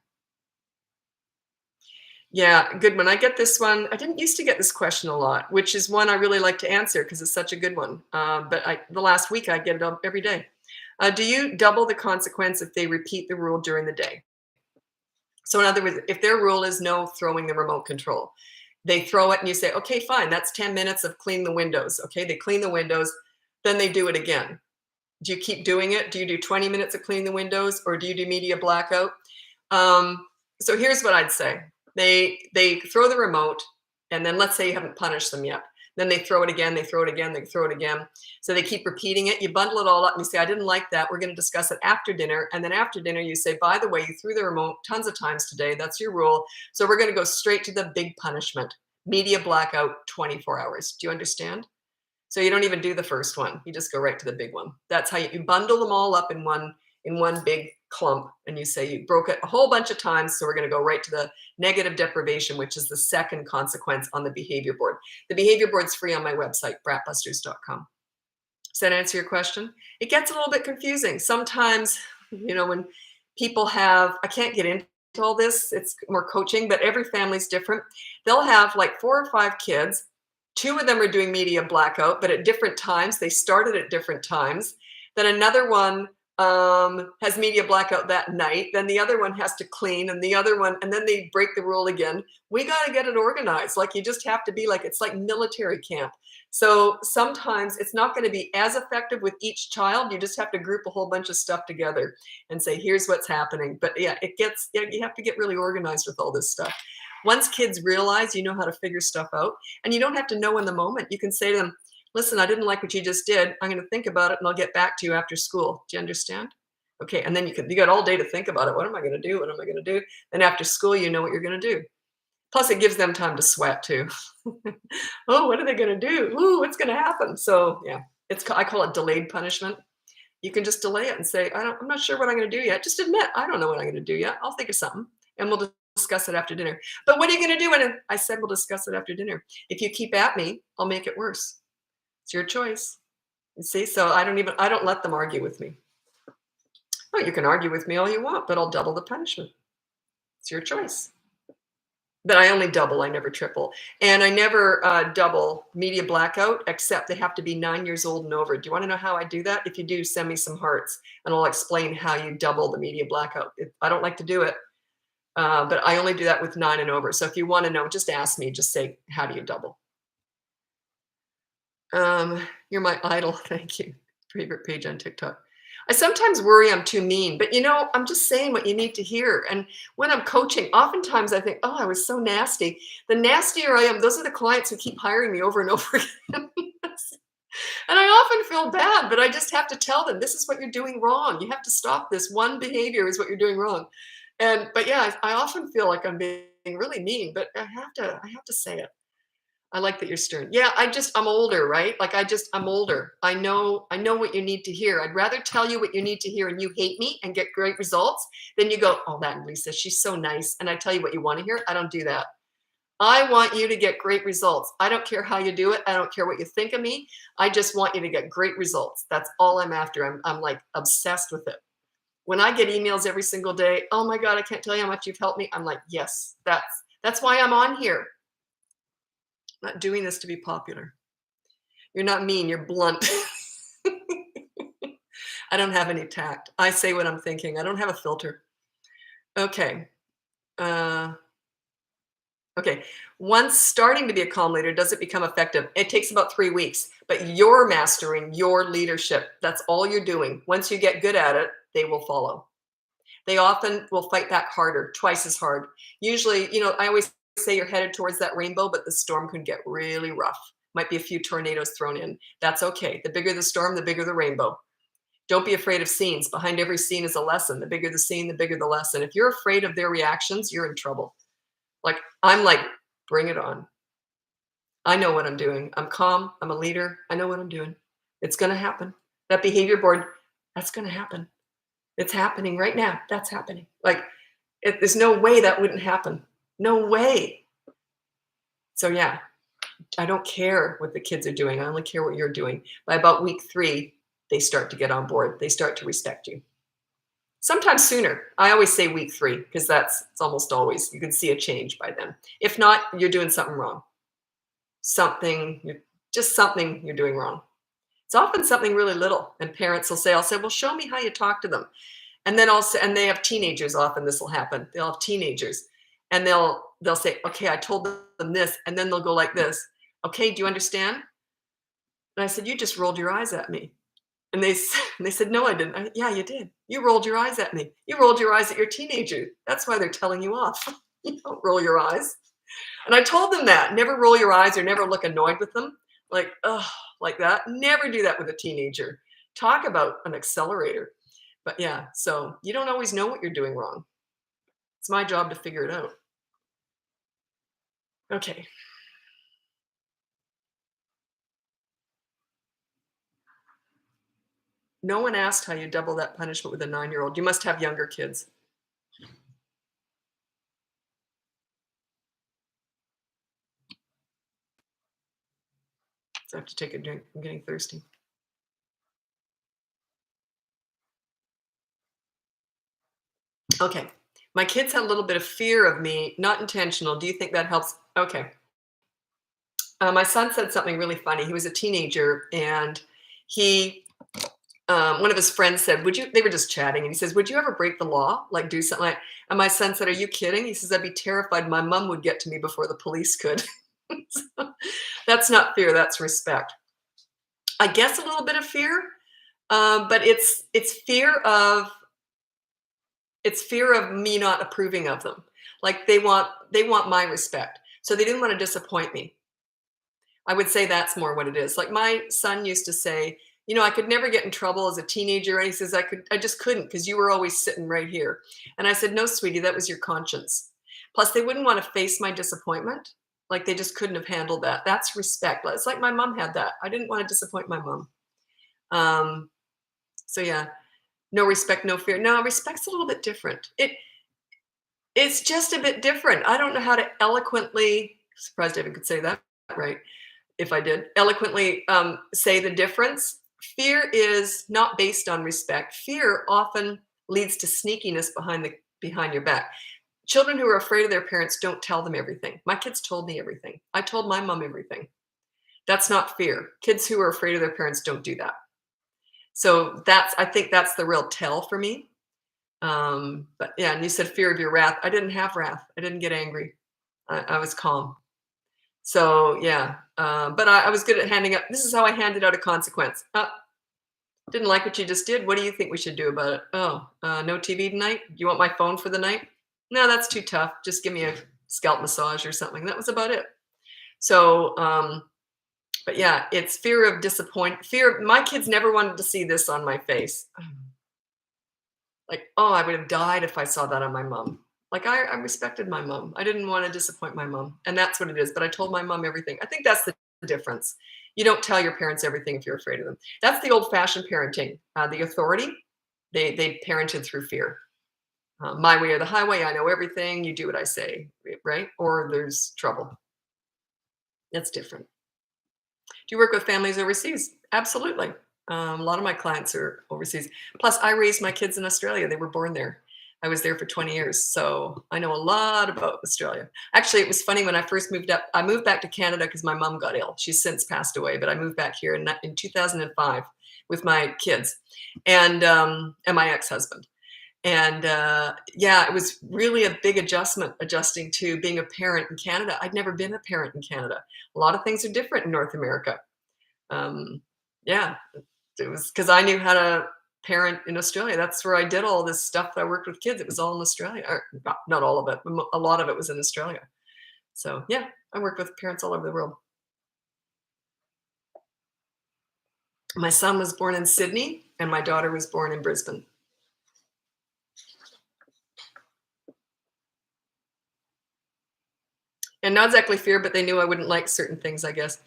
Yeah, good one. I get this one. I didn't used to get this question a lot, which is one I really like to answer because it's such a good one. But the last week I get it every day. Do you double the consequence if they repeat the rule during the day? So in other words, if their rule is no throwing the remote control, they throw it and you say, okay, fine, that's 10 minutes of clean the windows. Okay, they clean the windows, then they do it again. Do you keep doing it? Do you do 20 minutes of cleaning the windows, or do you do media blackout? So here's what I'd say. They throw the remote, and then let's say you haven't punished them yet. Then they throw it again, they throw it again, they throw it again. So they keep repeating it. You bundle it all up and you say, I didn't like that. We're going to discuss it after dinner. And then after dinner, you say, by the way, you threw the remote tons of times today. That's your rule. So we're going to go straight to the big punishment. Media blackout, 24 hours. Do you understand? So you don't even do the first one. You just go right to the big one. That's how you bundle them all up in one big clump, and you say you broke it a whole bunch of times, so we're going to go right to the negative deprivation, which is the second consequence on the behavior board. The behavior board's free on my website, bratbusters.com. Does that answer your question? It gets a little bit confusing. Sometimes, when people have, I can't get into all this, it's more coaching, but every family's different. They'll have like 4 or 5 kids. 2 of them are doing media blackout, but at different times. They started at different times. Then another one has media blackout that night. Then the other one has to clean, and the other one, and then they break the rule again. We got to get it organized. Like you just have to be like, it's like military camp. So sometimes it's not going to be as effective with each child. You just have to group a whole bunch of stuff together and say, here's what's happening. But yeah, you have to get really organized with all this stuff. Once kids realize you know how to figure stuff out, and you don't have to know in the moment, you can say to them, listen, I didn't like what you just did. I'm going to think about it and I'll get back to you after school. Do you understand? Okay. And then you got all day to think about it. What am I going to do? What am I going to do? Then after school, you know what you're going to do. Plus it gives them time to sweat too. Oh, what are they going to do? Ooh, what's going to happen? So yeah, I call it delayed punishment. You can just delay it and say, I'm not sure what I'm going to do yet. Just admit, I don't know what I'm going to do yet. I'll think of something and we'll discuss it after dinner. But what are you going to do when I said we'll discuss it after dinner? If you keep at me, I'll make it worse. It's your choice. You see, so I don't let them argue with me. Oh, you can argue with me all you want, but I'll double the punishment. It's your choice. But I only double, I never triple. And I never double media blackout, except they have to be 9 years old and over. Do you want to know how I do that? If you do, send me some hearts, and I'll explain how you double the media blackout. I don't like to do it, but I only do that with 9 and over. So if you want to know, just ask me. Just say, how do you double? You're my idol. Thank you. Favorite page on TikTok. I sometimes worry I'm too mean, but I'm just saying what you need to hear. And when I'm coaching, oftentimes I think, oh, I was so nasty. The nastier I am, those are the clients who keep hiring me over and over again. And I often feel bad, but I just have to tell them, this is what you're doing wrong. You have to stop this. One behavior is what you're doing wrong. But yeah, I often feel like I'm being really mean, but I have to say it. I like that you're stern. Yeah, I'm older, right? Like I'm older. I know what you need to hear. I'd rather tell you what you need to hear and you hate me and get great results than you go, oh, that Lisa, she's so nice. And I tell you what you want to hear. I don't do that. I want you to get great results. I don't care how you do it. I don't care what you think of me. I just want you to get great results. That's all I'm after. I'm like obsessed with it. When I get emails every single day, oh my God, I can't tell you how much you've helped me. I'm like, yes, that's why I'm on here. I'm not doing this to be popular. You're not mean, you're blunt. I don't have any tact. I say what I'm thinking. I don't have a filter. Okay. Okay. Once starting to be a calm leader, does it become effective? It takes about 3 weeks, but you're mastering your leadership. That's all you're doing. Once you get good at it, they will follow. They often will fight back harder, twice as hard. Usually, I always say you're headed towards that rainbow, but the storm can get really rough. Might be a few tornadoes thrown in. That's okay. The bigger the storm, the bigger the rainbow. Don't be afraid of scenes. Behind every scene is a lesson. The bigger the scene, the bigger the lesson. If you're afraid of their reactions, you're in trouble. I'm like, bring it on. I know what I'm doing. I'm calm. I'm a leader. I know what I'm doing. It's going to happen. That behavior board, that's going to happen. It's happening right now. That's happening. There's no way that wouldn't happen. No way. So yeah, I don't care what the kids are doing. I only care what you're doing. By about week 3, they start to get on board. They start to respect you. Sometimes sooner. I always say week 3 because it's almost always, you can see a change by then. If not, you're doing something wrong. Something you're doing wrong. It's often something really little. And parents will say, I'll say, well, show me how you talk to them. And then and they have teenagers. Often this will happen. They'll have teenagers and they'll say, okay, I told them this. And then they'll go like this. Okay, do you understand? And I said, you just rolled your eyes at me. And they said, no, I didn't. Yeah, you did. You rolled your eyes at me. You rolled your eyes at your teenager. That's why they're telling you off. You don't roll your eyes. And I told them that. Never roll your eyes or never look annoyed with them. Like that. Never do that with a teenager. Talk about an accelerator. But yeah, so you don't always know what you're doing wrong. It's my job to figure it out. Okay. No one asked how you double that punishment with a 9-year-old. You must have younger kids. So I have to take a drink. I'm getting thirsty. Okay. My kids had a little bit of fear of me, not intentional. Do you think that helps? Okay. My son said something really funny. He was a teenager, and he, one of his friends said, "Would you?" They were just chatting, and he says, "Would you ever break the law, like do something like?" And my son said, "Are you kidding?" He says, "I'd be terrified. My mom would get to me before the police could." So, that's not fear. That's respect. I guess a little bit of fear, but it's fear of me not approving of them. Like they want my respect, so they didn't want to disappoint me. I would say that's more what it is. Like my son used to say, I could never get in trouble as a teenager. And he says, I just couldn't because you were always sitting right here. And I said, no, sweetie, that was your conscience. Plus, they wouldn't want to face my disappointment. Like they just couldn't have handled that. That's respect. It's like my mom had that. I didn't want to disappoint my mom. Um, so yeah, no respect, no fear. No, respect's a little bit different. It's just a bit different. I don't know how to eloquently, surprised I even could say that right. If I did eloquently say the difference. Fear is not based on respect. Fear often leads to sneakiness behind your back. Children who are afraid of their parents don't tell them everything. My kids told me everything. I told my mom everything. That's not fear. Kids who are afraid of their parents don't do that. So I think that's the real tell for me. But yeah, and you said fear of your wrath. I didn't have wrath. I didn't get angry. I was calm. So yeah, but I was good at handing up. This is how I handed out a consequence. Didn't like what you just did. What do you think we should do about it? Oh, no TV tonight. Do you want my phone for the night? No, that's too tough. Just give me a scalp massage or something. That was about it. So, but yeah, it's fear of disappointment. Fear. My kids never wanted to see this on my face. Like, oh, I would have died if I saw that on my mom. Like I respected my mom. I didn't want to disappoint my mom. And that's what it is. But I told my mom everything. I think that's the difference. You don't tell your parents everything if you're afraid of them. That's the old-fashioned parenting. The authority, they parented through fear. My way or the highway, I know everything. You do what I say, right? Or there's trouble. That's different. Do you work with families overseas? Absolutely. A lot of my clients are overseas. Plus, I raised my kids in Australia. They were born there. I was there for 20 years, so I know a lot about Australia. Actually, it was funny when I first moved up. I moved back to Canada because my mom got ill. She's since passed away, but I moved back here in 2005 with my kids and my ex-husband. And yeah, it was really a big adjusting to being a parent in Canada. I'd never been a parent in Canada. A lot of things are different in North America. Yeah, it was because I knew how to parent in Australia. That's where I did all this stuff. I worked with kids. It was all in Australia. Or not all of it, but a lot of it was in Australia. So yeah, I worked with parents all over the world. My son was born in Sydney, and my daughter was born in Brisbane. And not exactly fear, but they knew I wouldn't like certain things, I guess.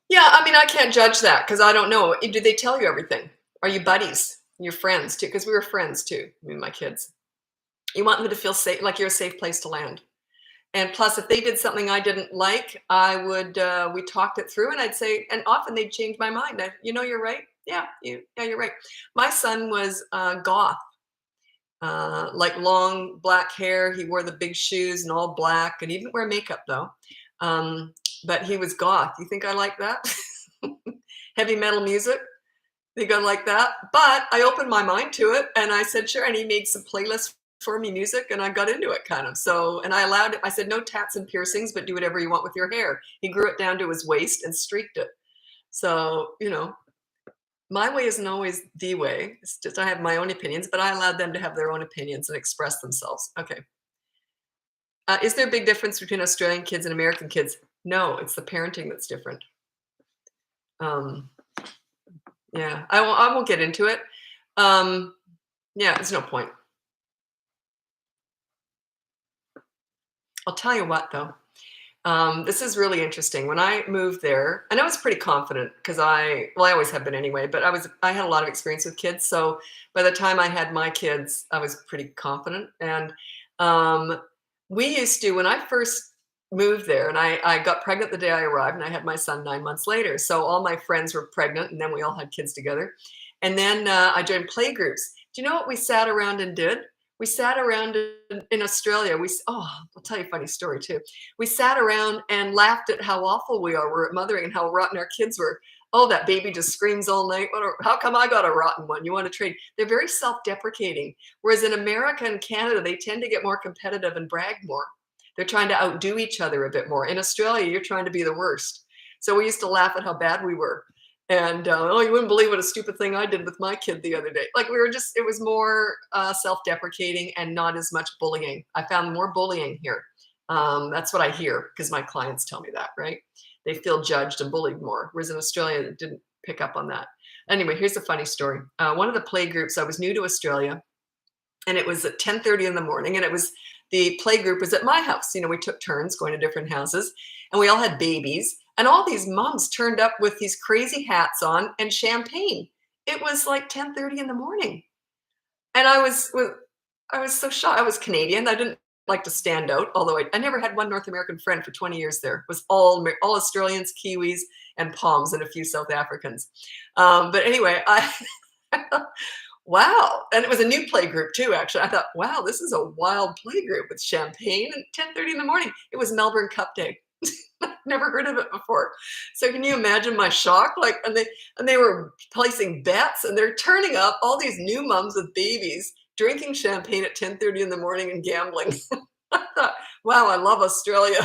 Yeah, I mean, I can't judge that because I don't know. Do they tell you everything? Are you buddies? You're friends too? Because we were friends too, my kids. You want them to feel safe, like you're a safe place to land. And plus, if they did something I didn't like, we talked it through and I'd say, and often they'd change my mind. You're right. Yeah, you're right. My son was goth, like long black hair. He wore the big shoes and all black, and he didn't wear makeup though. But he was goth. You think I like that? Heavy metal music. They go like that. But I opened my mind to it and I said, sure. And he made some playlists for me, music, and I got into it kind of. So, and I said, no tats and piercings, but do whatever you want with your hair. He grew it down to his waist and streaked it. So, my way isn't always the way. It's just I have my own opinions, but I allowed them to have their own opinions and express themselves. Okay. Is there a big difference between Australian kids and American kids? No, it's the parenting that's different. Yeah, I won't get into it. Yeah, there's no point. I'll tell you what, though. This is really interesting. When I moved there, and I was pretty confident because I always have been anyway, but I had a lot of experience with kids. So by the time I had my kids, I was pretty confident. And we used to, when I first moved there, and I got pregnant the day I arrived, and I had my son 9 months later. So all my friends were pregnant, and then we all had kids together. And then I joined playgroups. Do you know what we sat around and did? We sat around in Australia. I'll tell you a funny story too. We sat around and laughed at how awful we were at mothering and how rotten our kids were. Oh, that baby just screams all night. How come I got a rotten one? You want to trade? They're very self-deprecating. Whereas in America and Canada, they tend to get more competitive and brag more. They're trying to outdo each other a bit more. In Australia, you're trying to be the worst. So we used to laugh at how bad we were. And oh, you wouldn't believe what a stupid thing I did with my kid the other day. Like it was more self-deprecating and not as much bullying. I found more bullying here. That's what I hear because my clients tell me that, right? They feel judged and bullied more. Whereas in Australia, it didn't pick up on that. Anyway, here's a funny story. One of the play groups, I was new to Australia, and it was at 10:30 in the morning, and the play group was at my house. We took turns going to different houses, and we all had babies, and all these moms turned up with these crazy hats on and champagne. It was like 10:30 in the morning, and I was so shocked. I was Canadian. I didn't like to stand out, although I never had one North American friend for 20 years there. It was all Australians, Kiwis, and Poms, and a few South Africans. But anyway, wow. And it was a new play group too, actually. I thought, wow, this is a wild play group with champagne at 10:30 in the morning. It was Melbourne Cup Day. Never heard of it before. So can you imagine my shock? And they were placing bets, and they're turning up all these new moms with babies drinking champagne at 10:30 in the morning and gambling. I thought, wow, I love Australia.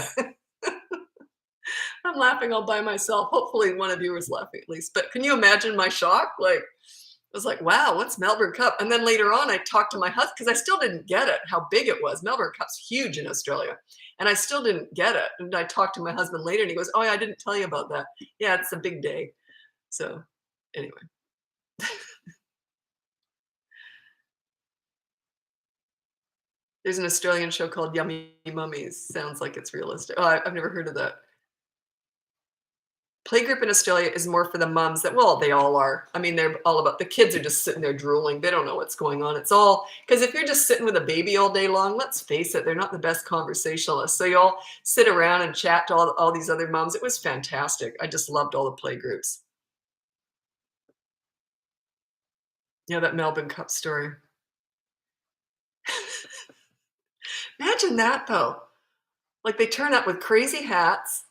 I'm laughing all by myself. Hopefully one of you is laughing at least. But can you imagine my shock? I was like, wow, what's Melbourne Cup? And then later on, I talked to my husband because I still didn't get it, how big it was. Melbourne Cup's huge in Australia. And I still didn't get it. And I talked to my husband later, and he goes, oh, yeah, I didn't tell you about that. Yeah, it's a big day. So anyway. There's an Australian show called Yummy Mummies. Sounds like it's realistic. Oh, I've never heard of that. Playgroup in Australia is more for the moms well, they all are. I mean, they're all about the kids are just sitting there drooling. They don't know what's going on. It's all because if you're just sitting with a baby all day long, let's face it, they're not the best conversationalists. So you all sit around and chat to all these other moms. It was fantastic. I just loved all the playgroups. Yeah, that Melbourne Cup story. Imagine that though. Like they turn up with crazy hats,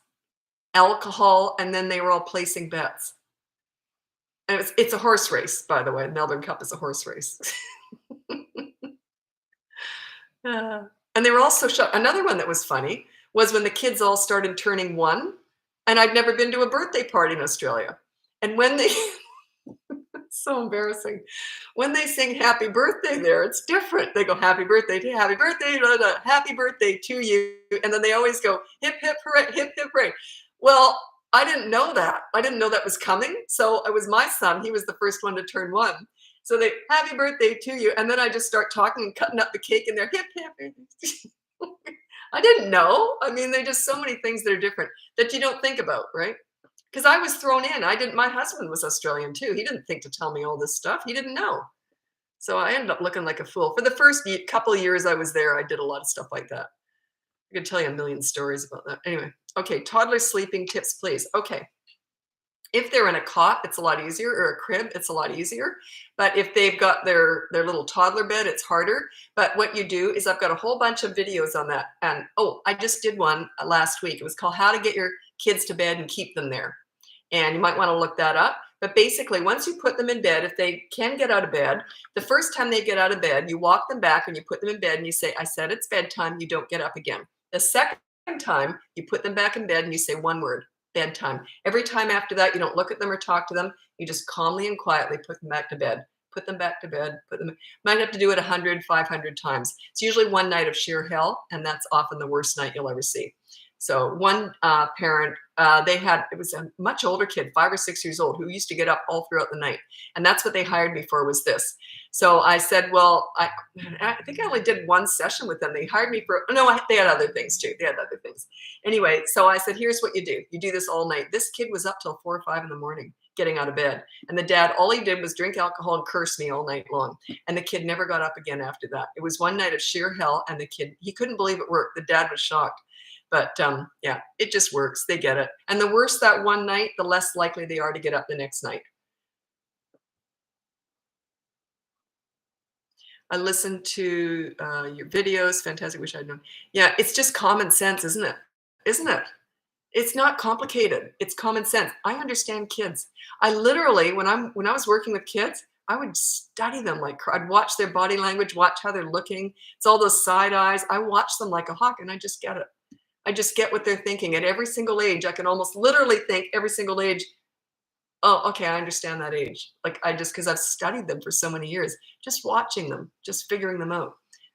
alcohol, and then they were all placing bets. And it's a horse race, by the way. Melbourne Cup is a horse race. Uh, and they were also shocked. Another one that was funny was when the kids all started turning 1, and I'd never been to a birthday party in Australia. And when they it's so embarrassing. When they sing happy birthday there, it's different. They go happy birthday, blah, blah, happy birthday to you. And then they always go hip, hip, hooray, hip, hip, hooray. Well, I didn't know that. I didn't know that was coming. So it was my son. He was the first one to turn 1. So they happy birthday to you. And then I just start talking and cutting up the cake and they're hip, hip, hip. I didn't know. I mean, there's just so many things that are different that you don't think about, right? Because I was thrown in. My husband was Australian too. He didn't think to tell me all this stuff. He didn't know. So I ended up looking like a fool. For the first couple of years I was there, I did a lot of stuff like that. I could tell you a million stories about that. Anyway, okay, toddler sleeping tips, please. Okay. If they're in a cot, it's a lot easier, or a crib, it's a lot easier. But if they've got their little toddler bed, it's harder. But what you do is I've got a whole bunch of videos on that. And I just did one last week. It was called How to Get Your Kids to Bed and Keep Them There. And you might want to look that up. But basically, once you put them in bed, if they can get out of bed, the first time they get out of bed, you walk them back and you put them in bed and you say, I said it's bedtime, you don't get up again. The second time, you put them back in bed and you say one word, bedtime. Every time after that, you don't look at them or talk to them. You just calmly and quietly put them back to bed. Put them back to bed. Might have to do it 100, 500 times. It's usually one night of sheer hell, and that's often the worst night you'll ever see. So one parent, it was a much older kid, 5 or 6 years old, who used to get up all throughout the night. And that's what they hired me for, was this. So I said, well, I think I only did one session with them. They hired me they had other things too. They had other things. Anyway, so I said, here's what you do. You do this all night. This kid was up till 4 or 5 in the morning getting out of bed. And the dad, all he did was drink alcohol and curse me all night long. And the kid never got up again after that. It was one night of sheer hell. And the kid, he couldn't believe it worked. The dad was shocked. But yeah, it just works. They get it. And the worse that one night, the less likely they are to get up the next night. I listen to your videos. Fantastic. Wish I'd known. Yeah, it's just common sense, isn't it? Isn't it? It's not complicated. It's common sense. I understand kids. I literally, when I was working with kids, I would study them like I'd watch their body language, watch how they're looking. It's all those side eyes. I watch them like a hawk, and I just get it. I just get what they're thinking at every single age. I can almost literally think every single age. Oh, okay, I understand that age. Like I just because I've studied them for so many years, just watching them, just figuring them out.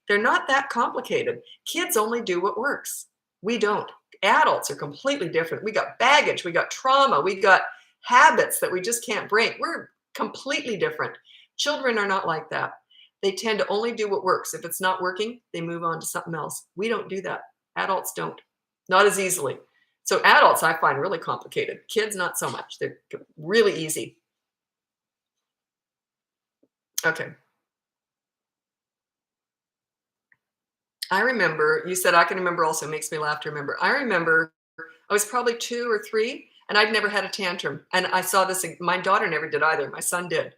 They're not that complicated. Kids only do what works. We don't. Adults are completely different. We got baggage, we got trauma, we got habits that we just can't break. We're completely different. Children are not like that. They tend to only do what works. If it's not working, they move on to something else. We don't do that. Adults don't. Not as easily. So adults I find really complicated. Kids not so much. They're really easy. Okay. I remember you said I can remember also makes me laugh to remember. I remember I was probably 2 or 3 and I'd never had a tantrum. And I saw this my daughter never did either. My son did.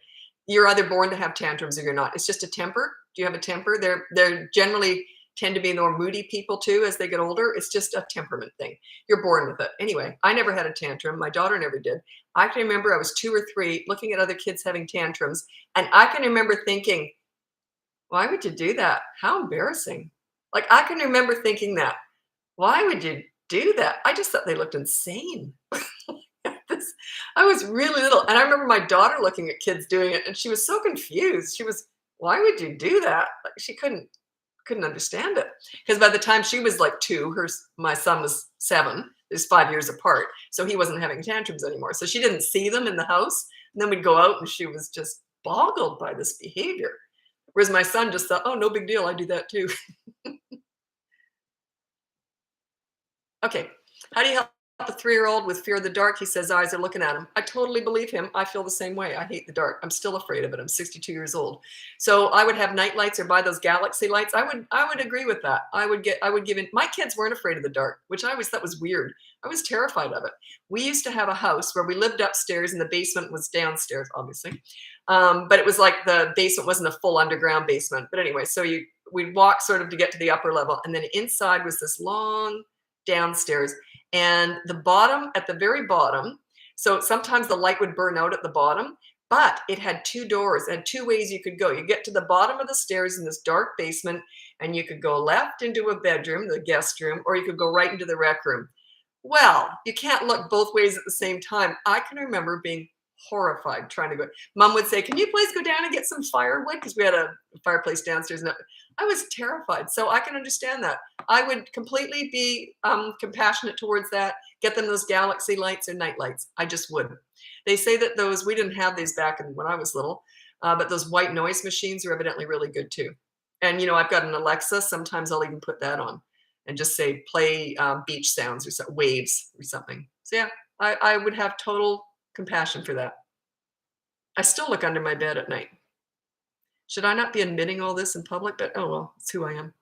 You're either born to have tantrums or you're not. It's just a temper. Do you have a temper? They're generally tend to be more moody people too as they get older. It's just a temperament thing. You're born with it. Anyway, I never had a tantrum. My daughter never did. I can remember I was 2 or 3 looking at other kids having tantrums and I can remember thinking, "Why would you do that? How embarrassing." Like I can remember thinking that. Why would you do that? I just thought they looked insane. This, I was really little, and I remember my daughter looking at kids doing it, and she was so confused. She was, "Why would you do that?" Like she couldn't understand it because by the time she was like 2, my son was 7. There's 5 years apart, so he wasn't having tantrums anymore. So she didn't see them in the house, and then we'd go out, and she was just boggled by this behavior. Whereas my son just thought, "Oh, no big deal. I do that too." Okay. How do you help a 3-year-old with fear of the dark? He says eyes are looking at him. I totally believe him. I feel the same way. I hate the dark. I'm still afraid of it. I'm 62 years old. So I would have night lights or buy those galaxy lights. I would agree with that. I would give in. My kids weren't afraid of the dark, which I always thought was weird. I was terrified of it. We used to have a house where we lived upstairs and the basement was downstairs, obviously. But it was like the basement wasn't a full underground basement. But anyway, so we'd walk sort of to get to the upper level. And then inside was this long downstairs and the bottom at the very bottom, so sometimes the light would burn out at the bottom, but it had 2 doors and 2 ways you could go. You get to the bottom of the stairs in this dark basement and you could go left into a bedroom, the guest room, or you could go right into the rec room. Well, you can't look both ways at the same time. I can remember being horrified trying to go. Mom would say, "Can you please go down and get some firewood?" Because we had a fireplace downstairs. And I was terrified. So I can understand that. I would completely be compassionate towards that. Get them those galaxy lights or night lights. I just would. They say that we didn't have these back when I was little, but those white noise machines are evidently really good too. And, I've got an Alexa. Sometimes I'll even put that on and just say, play beach sounds or waves or something. So yeah, I would have total compassion for that. I still look under my bed at night. Should I not be admitting all this in public? But oh well, it's who I am.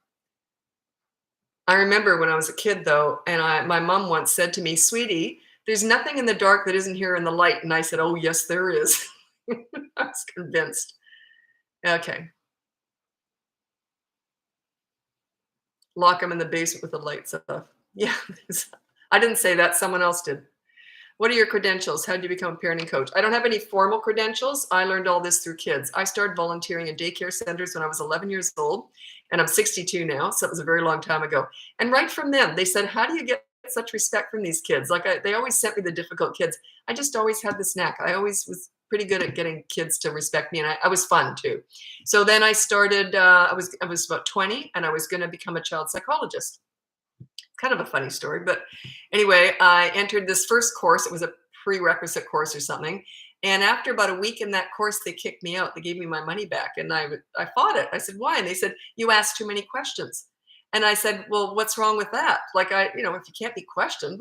I remember when I was a kid though, and my mom once said to me, "Sweetie, there's nothing in the dark that isn't here in the light." And I said, "Oh yes, there is." I was convinced. Okay. Lock them in the basement with the lights off. Yeah. I didn't say that, someone else did. What are your credentials? How did you become a parenting coach? I don't have any formal credentials. I learned all this through kids. I started volunteering in daycare centers when I was 11 years old, and I'm 62 now, so it was a very long time ago. And right from them, they said, "How do you get such respect from these kids?" Like they always sent me the difficult kids. I just always had this knack. I always was pretty good at getting kids to respect me, and I was fun too. So then I started. I was about 20, and I was going to become a child psychologist. Kind of a funny story, but anyway, I entered this first course. It was a prerequisite course or something. And after about a week in that course, they kicked me out. They gave me my money back, and I fought it. I said, "Why?" And they said, "You asked too many questions." And I said, "Well, what's wrong with that? Like if you can't be questioned,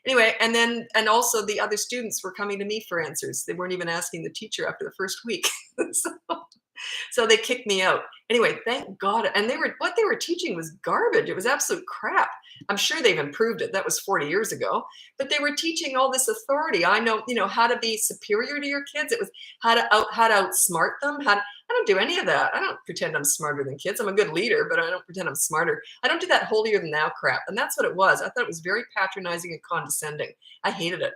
anyway." And also the other students were coming to me for answers. They weren't even asking the teacher after the first week. so, so they kicked me out. Anyway, thank God. And what they were teaching was garbage. It was absolute crap. I'm sure they've improved it. That was 40 years ago, but they were teaching all this authority. I know, how to be superior to your kids. It was how to outsmart them. I don't do any of that. I don't pretend I'm smarter than kids. I'm a good leader, but I don't pretend I'm smarter. I don't do that holier than thou crap. And that's what it was. I thought it was very patronizing and condescending. I hated it.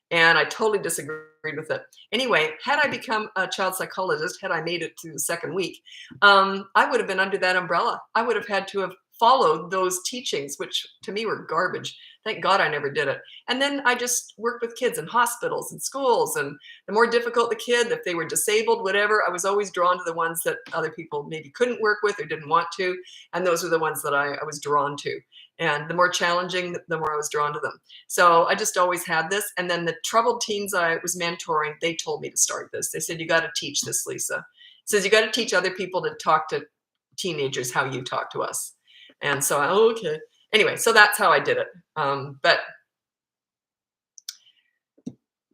And I totally disagreed with it. Anyway, had I become a child psychologist, had I made it to the second week, I would have been under that umbrella. I would have had to have followed those teachings, which to me were garbage. Thank God I never did it. And then I just worked with kids in hospitals and schools. And the more difficult the kid, if they were disabled, whatever, I was always drawn to the ones that other people maybe couldn't work with or didn't want to. And those were the ones that I was drawn to. And the more challenging, the more I was drawn to them. So I just always had this. And then the troubled teens I was mentoring, they told me to start this. They said, you got to teach this, Lisa. It says, you got to teach other people to talk to teenagers how you talk to us. And so, okay. Anyway, so that's how I did it. But,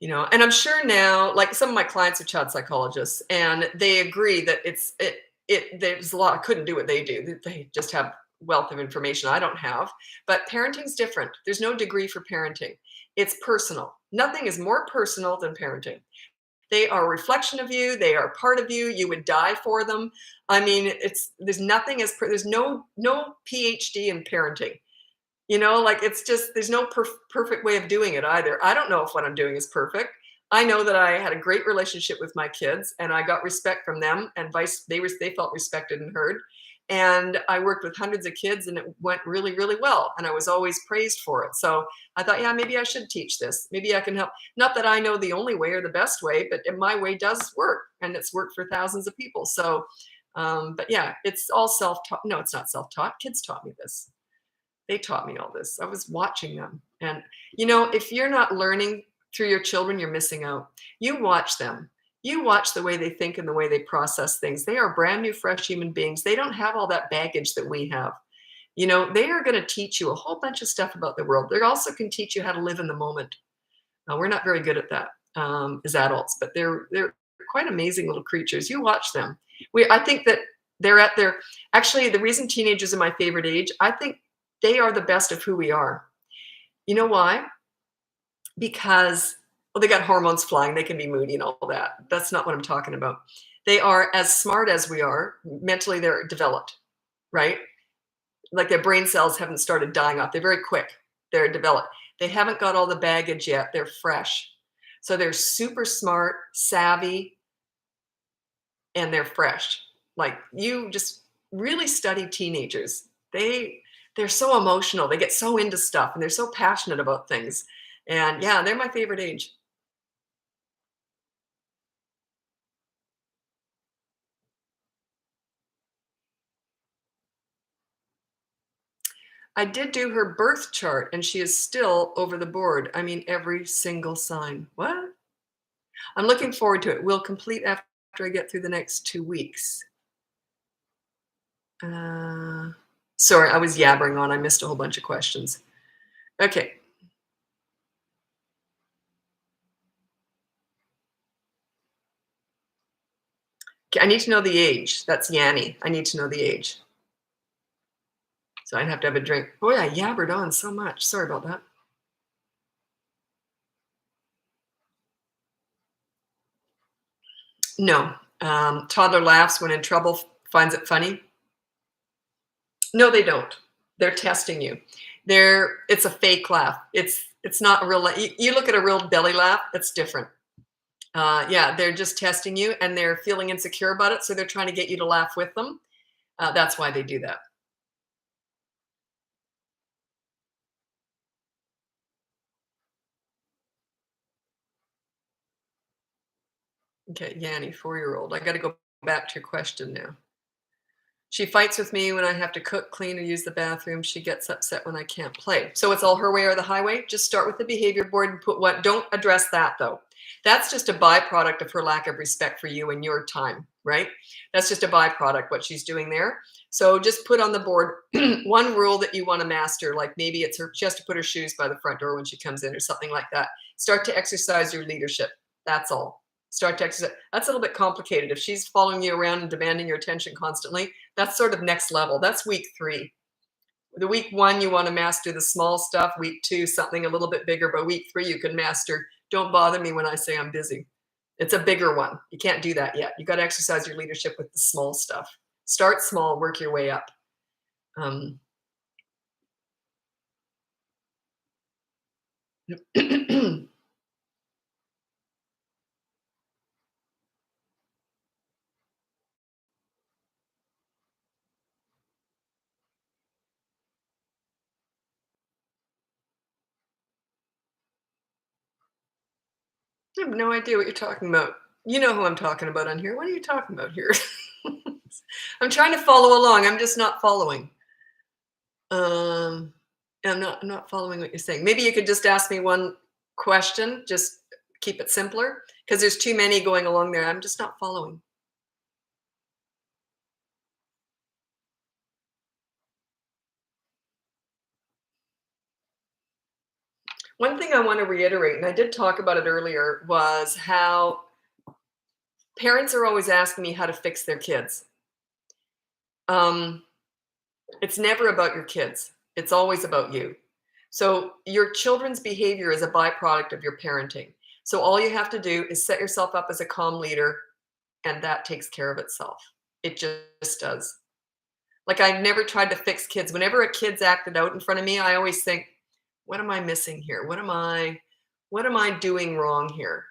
and I'm sure now, like some of my clients are child psychologists, and they agree that there's a lot, I couldn't do what they do. They just have wealth of information I don't have. But parenting's different. There's no degree for parenting. It's personal. Nothing is more personal than parenting. They are a reflection of you. They are part of you. You would die for them. I mean, there's nothing there's no PhD in parenting. It's just, there's no perfect way of doing it either. I don't know if what I'm doing is perfect. I know that I had a great relationship with my kids, and I got respect from them, and they felt respected and heard. And I worked with hundreds of kids, and it went really, really well. And I was always praised for it. So I thought, yeah, maybe I should teach this. Maybe I can help. Not that I know the only way or the best way, but my way does work, and it's worked for thousands of people. So, but yeah, it's all self-taught. No, it's not self-taught. Kids taught me this. They taught me all this. I was watching them. And, if you're not learning through your children, you're missing out. You watch them. You watch the way they think and the way they process things. They are brand new, fresh human beings. They don't have all that baggage that we have. They are going to teach you a whole bunch of stuff about the world. They also can teach you how to live in the moment. Now, we're not very good at that as adults, but they're quite amazing little creatures. You watch them. I think that actually, the reason teenagers are my favorite age, I think they are the best of who we are. You know why? Because they got hormones flying. They can be moody and all that. That's not what I'm talking about. They are as smart as we are. Mentally, they're developed, right? Like their brain cells haven't started dying off. They're very quick. They're developed. They haven't got all the baggage yet. They're fresh. So they're super smart, savvy, and they're fresh. Like, you just really study teenagers. They're so emotional. They get so into stuff, and they're so passionate about things. And yeah, they're my favorite age. I did do her birth chart, and she is still over the board. I mean, every single sign. What? I'm looking forward to it. We'll complete after I get through the next 2 weeks. Sorry, I was yabbering on. I missed a whole bunch of questions. Okay. I need to know the age. That's Yanni. I need to know the age. So I'd have to have a drink. Boy, I yabbered on so much. Sorry about that. No. Toddler laughs when in trouble, finds it funny. No, they don't. They're testing you. It's a fake laugh. It's not a real laugh. You look at a real belly laugh, it's different. Yeah, they're just testing you, and they're feeling insecure about it, so they're trying to get you to laugh with them. That's why they do that. Okay, Yanni, 4-year-old. I got to go back to your question now. She fights with me when I have to cook, clean, or use the bathroom. She gets upset when I can't play. So it's all her way or the highway. Just start with the behavior board and put what. Don't address that, though. That's just a byproduct of her lack of respect for you and your time, right? That's just a byproduct, what she's doing there. So just put on the board one rule that you want to master, like maybe it's she has to put her shoes by the front door when she comes in or something like that. Start to exercise your leadership. That's all. Start to exercise. That's a little bit complicated. If she's following you around and demanding your attention constantly, that's sort of next level. That's week 3. The week 1, you want to master the small stuff. Week 2, something a little bit bigger. But week 3, you can master, don't bother me when I say I'm busy. It's a bigger one. You can't do that yet. You got to exercise your leadership with the small stuff. Start small, work your way up. I have no idea what you're talking about. You know who I'm talking about on here. What are you talking about here? I'm trying to follow along. I'm just not following. Um, I'm not following what you're saying. Maybe you could just ask me one question. Just keep it simpler because there's too many going along there. I'm just not following. One thing I want to reiterate, and I did talk about it earlier, was how parents are always asking me how to fix their kids. It's never about your kids. It's always about you. So your children's behavior is a byproduct of your parenting. So all you have to do is set yourself up as a calm leader, and that takes care of itself. It just does. Like I've never tried to fix kids. Whenever a kid's acted out in front of me, I always think, what am I missing here? What am I doing wrong here?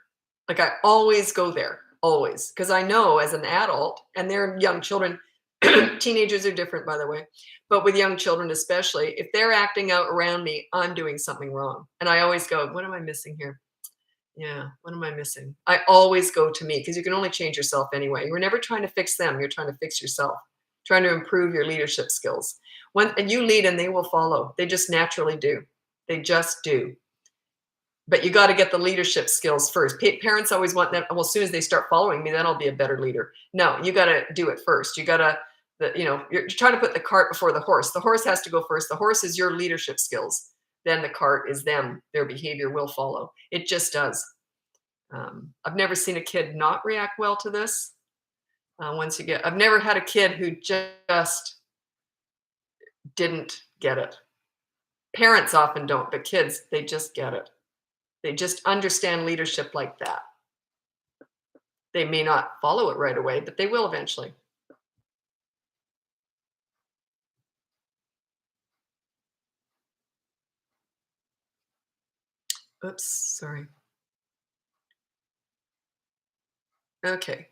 Like I always go there, always, because I know as an adult, and they're young children, teenagers are different, by the way, but with young children especially, if they're acting out around me, I'm doing something wrong. And I always go, what am I missing here? Yeah, what am I missing? I always go to me because you can only change yourself anyway. You're never trying to fix them. You're trying to fix yourself, trying to improve your leadership skills. And you lead and they will follow. They just naturally do. They just do. But you got to get the leadership skills first. Parents always want that. Well, as soon as they start following me, then I'll be a better leader. No, you got to do it first. You got to, you're trying to put the cart before the horse. The horse has to go first. The horse is your leadership skills. Then the cart is them. Their behavior will follow. It just does. I've never seen a kid not react well to this. I've never had a kid who just didn't get it. Parents often don't, but kids, they just get it. They just understand leadership like that. They may not follow it right away, but they will eventually. Oops, sorry. Okay.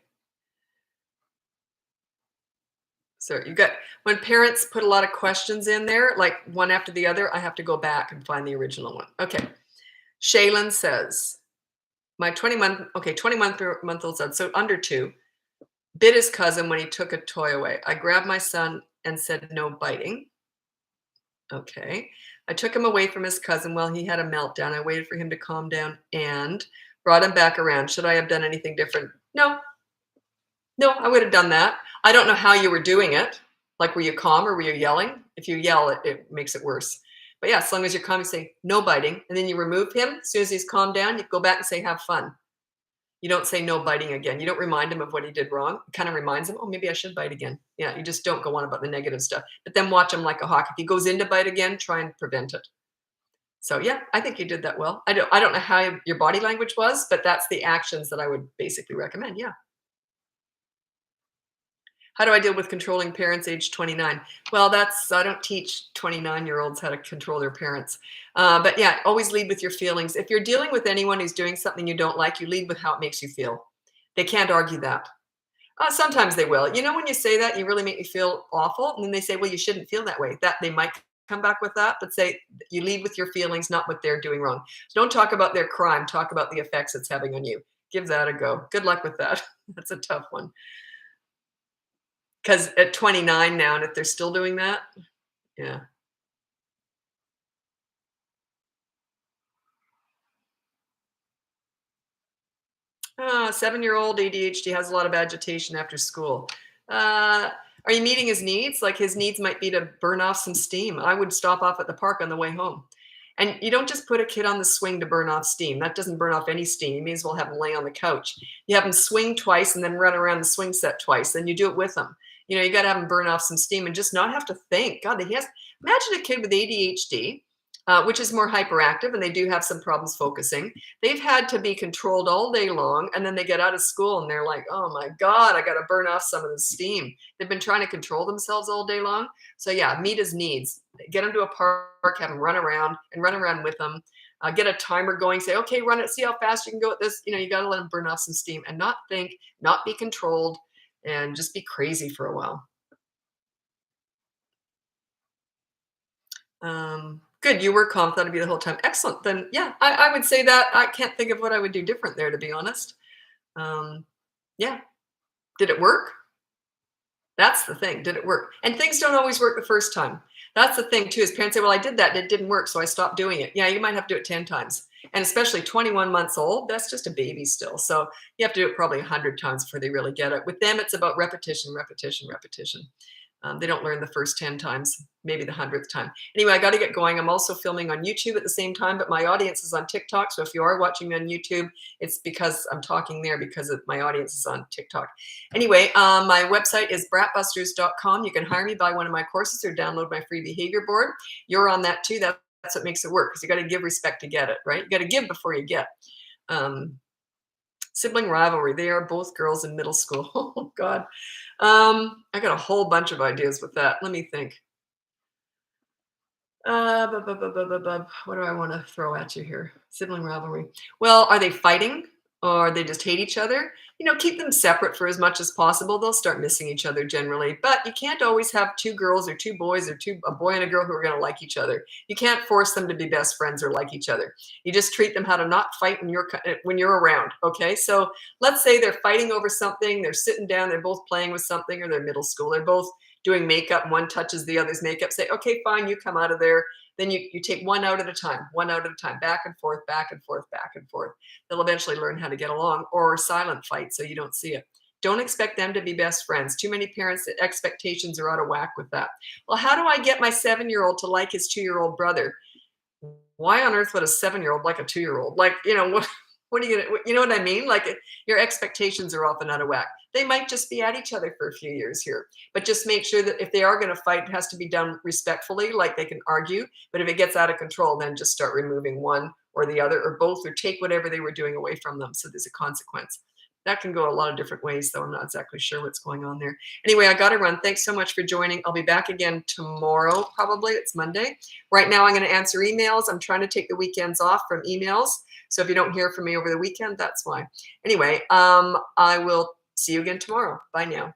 So when parents put a lot of questions in there, like one after the other, I have to go back and find the original one. Okay. Shaylin says, my 20-month-old son, so under 2, bit his cousin when he took a toy away. I grabbed my son and said, no biting. Okay. I took him away from his cousin while he had a meltdown. I waited for him to calm down and brought him back around. Should I have done anything different? No, I would have done that. I don't know how you were doing it. Like, were you calm or were you yelling? If you yell, it makes it worse. But yeah, as long as you're calm, you say, no biting. And then you remove him. As soon as he's calmed down, you go back and say, have fun. You don't say no biting again. You don't remind him of what he did wrong. It kind of reminds him, oh, maybe I should bite again. Yeah, you just don't go on about the negative stuff. But then watch him like a hawk. If he goes in to bite again, try and prevent it. So yeah, I think you did that well. I don't know how your body language was, but that's the actions that I would basically recommend. Yeah. How do I deal with controlling parents age 29? Well, I don't teach 29-year-olds how to control their parents. But yeah, always lead with your feelings. If you're dealing with anyone who's doing something you don't like, you lead with how it makes you feel. They can't argue that. Sometimes they will. When you say that, you really make me feel awful. And then they say, well, you shouldn't feel that way. That they might come back with that, but say you lead with your feelings, not what they're doing wrong. So don't talk about their crime. Talk about the effects it's having on you. Give that a go. Good luck with that. That's a tough one. Because at 29 now, and if they're still doing that, yeah. 7-year-old ADHD has a lot of agitation after school. Are you meeting his needs? Like his needs might be to burn off some steam. I would stop off at the park on the way home. And you don't just put a kid on the swing to burn off steam. That doesn't burn off any steam. You may as well have him lay on the couch. You have him swing twice and then run around the swing set twice. Then you do it with him. You got to have him burn off some steam and just not have to think. God, Imagine a kid with ADHD, which is more hyperactive, and they do have some problems focusing. They've had to be controlled all day long, and then they get out of school and they're like, oh my God, I got to burn off some of the steam. They've been trying to control themselves all day long. So yeah, meet his needs. Get them to a park, have them run around and run around with them. Get a timer going, say, okay, run it, see how fast you can go at this. You got to let them burn off some steam and not think, not be controlled, and just be crazy for a while. Good. You were confident to be the whole time. Excellent. Then, yeah, I would say that. I can't think of what I would do different there, to be honest. Um, yeah. Did it work? That's the thing. Did it work? And things don't always work the first time. That's the thing, too, is parents say, well, I did that. And it didn't work. So I stopped doing it. Yeah, you might have to do it 10 times. And especially 21 months old, that's just a baby still. So you have to do it probably 100 times before they really get it. With them, it's about repetition, repetition, repetition. They don't learn the first 10 times, maybe the 100th time. Anyway, I got to get going. I'm also filming on YouTube at the same time, but my audience is on TikTok. So if you are watching me on YouTube, it's because I'm talking there because of my audience is on TikTok. Anyway, my website is bratbusters.com. You can hire me, buy one of my courses, or download my free behavior board. You're on that too. That's what makes it work, because you got to give respect to get it, right? You got to give before you get. Sibling rivalry. They are both girls in middle school. Oh, God. I got a whole bunch of ideas with that. Let me think. What do I want to throw at you here? Sibling rivalry. Well, are they fighting, or they just hate each other? Keep them separate for as much as possible. They'll start missing each other generally. But you can't always have two girls or two boys or a boy and a girl who are going to like each other. You can't force them to be best friends or like each other. You just treat them how to not fight when you're around. Okay, so let's say they're fighting over something. They're sitting down. They're both playing with something, or they're middle school. They're both doing makeup, and one touches the other's makeup. Say, okay, fine, you come out of there. Then you take one out at a time, back and forth, back and forth, back and forth. They'll eventually learn how to get along, or silent fight so you don't see it. Don't expect them to be best friends. Too many parents' expectations are out of whack with that. Well, how do I get my 7-year-old to like his 2-year-old brother? Why on earth would a 7-year-old like a 2-year-old? Like, what are you gonna, you know what I mean? Like, your expectations are often out of whack. They might just be at each other for a few years here, but just make sure that if they are going to fight, it has to be done respectfully, like they can argue. But if it gets out of control, then just start removing one or the other or both, or take whatever they were doing away from them. So there's a consequence. That can go a lot of different ways, though I'm not exactly sure what's going on there. Anyway, I got to run. Thanks so much for joining. I'll be back again tomorrow, probably. It's Monday. Right now, I'm going to answer emails. I'm trying to take the weekends off from emails. So if you don't hear from me over the weekend, that's why. Anyway, I will see you again tomorrow. Bye now.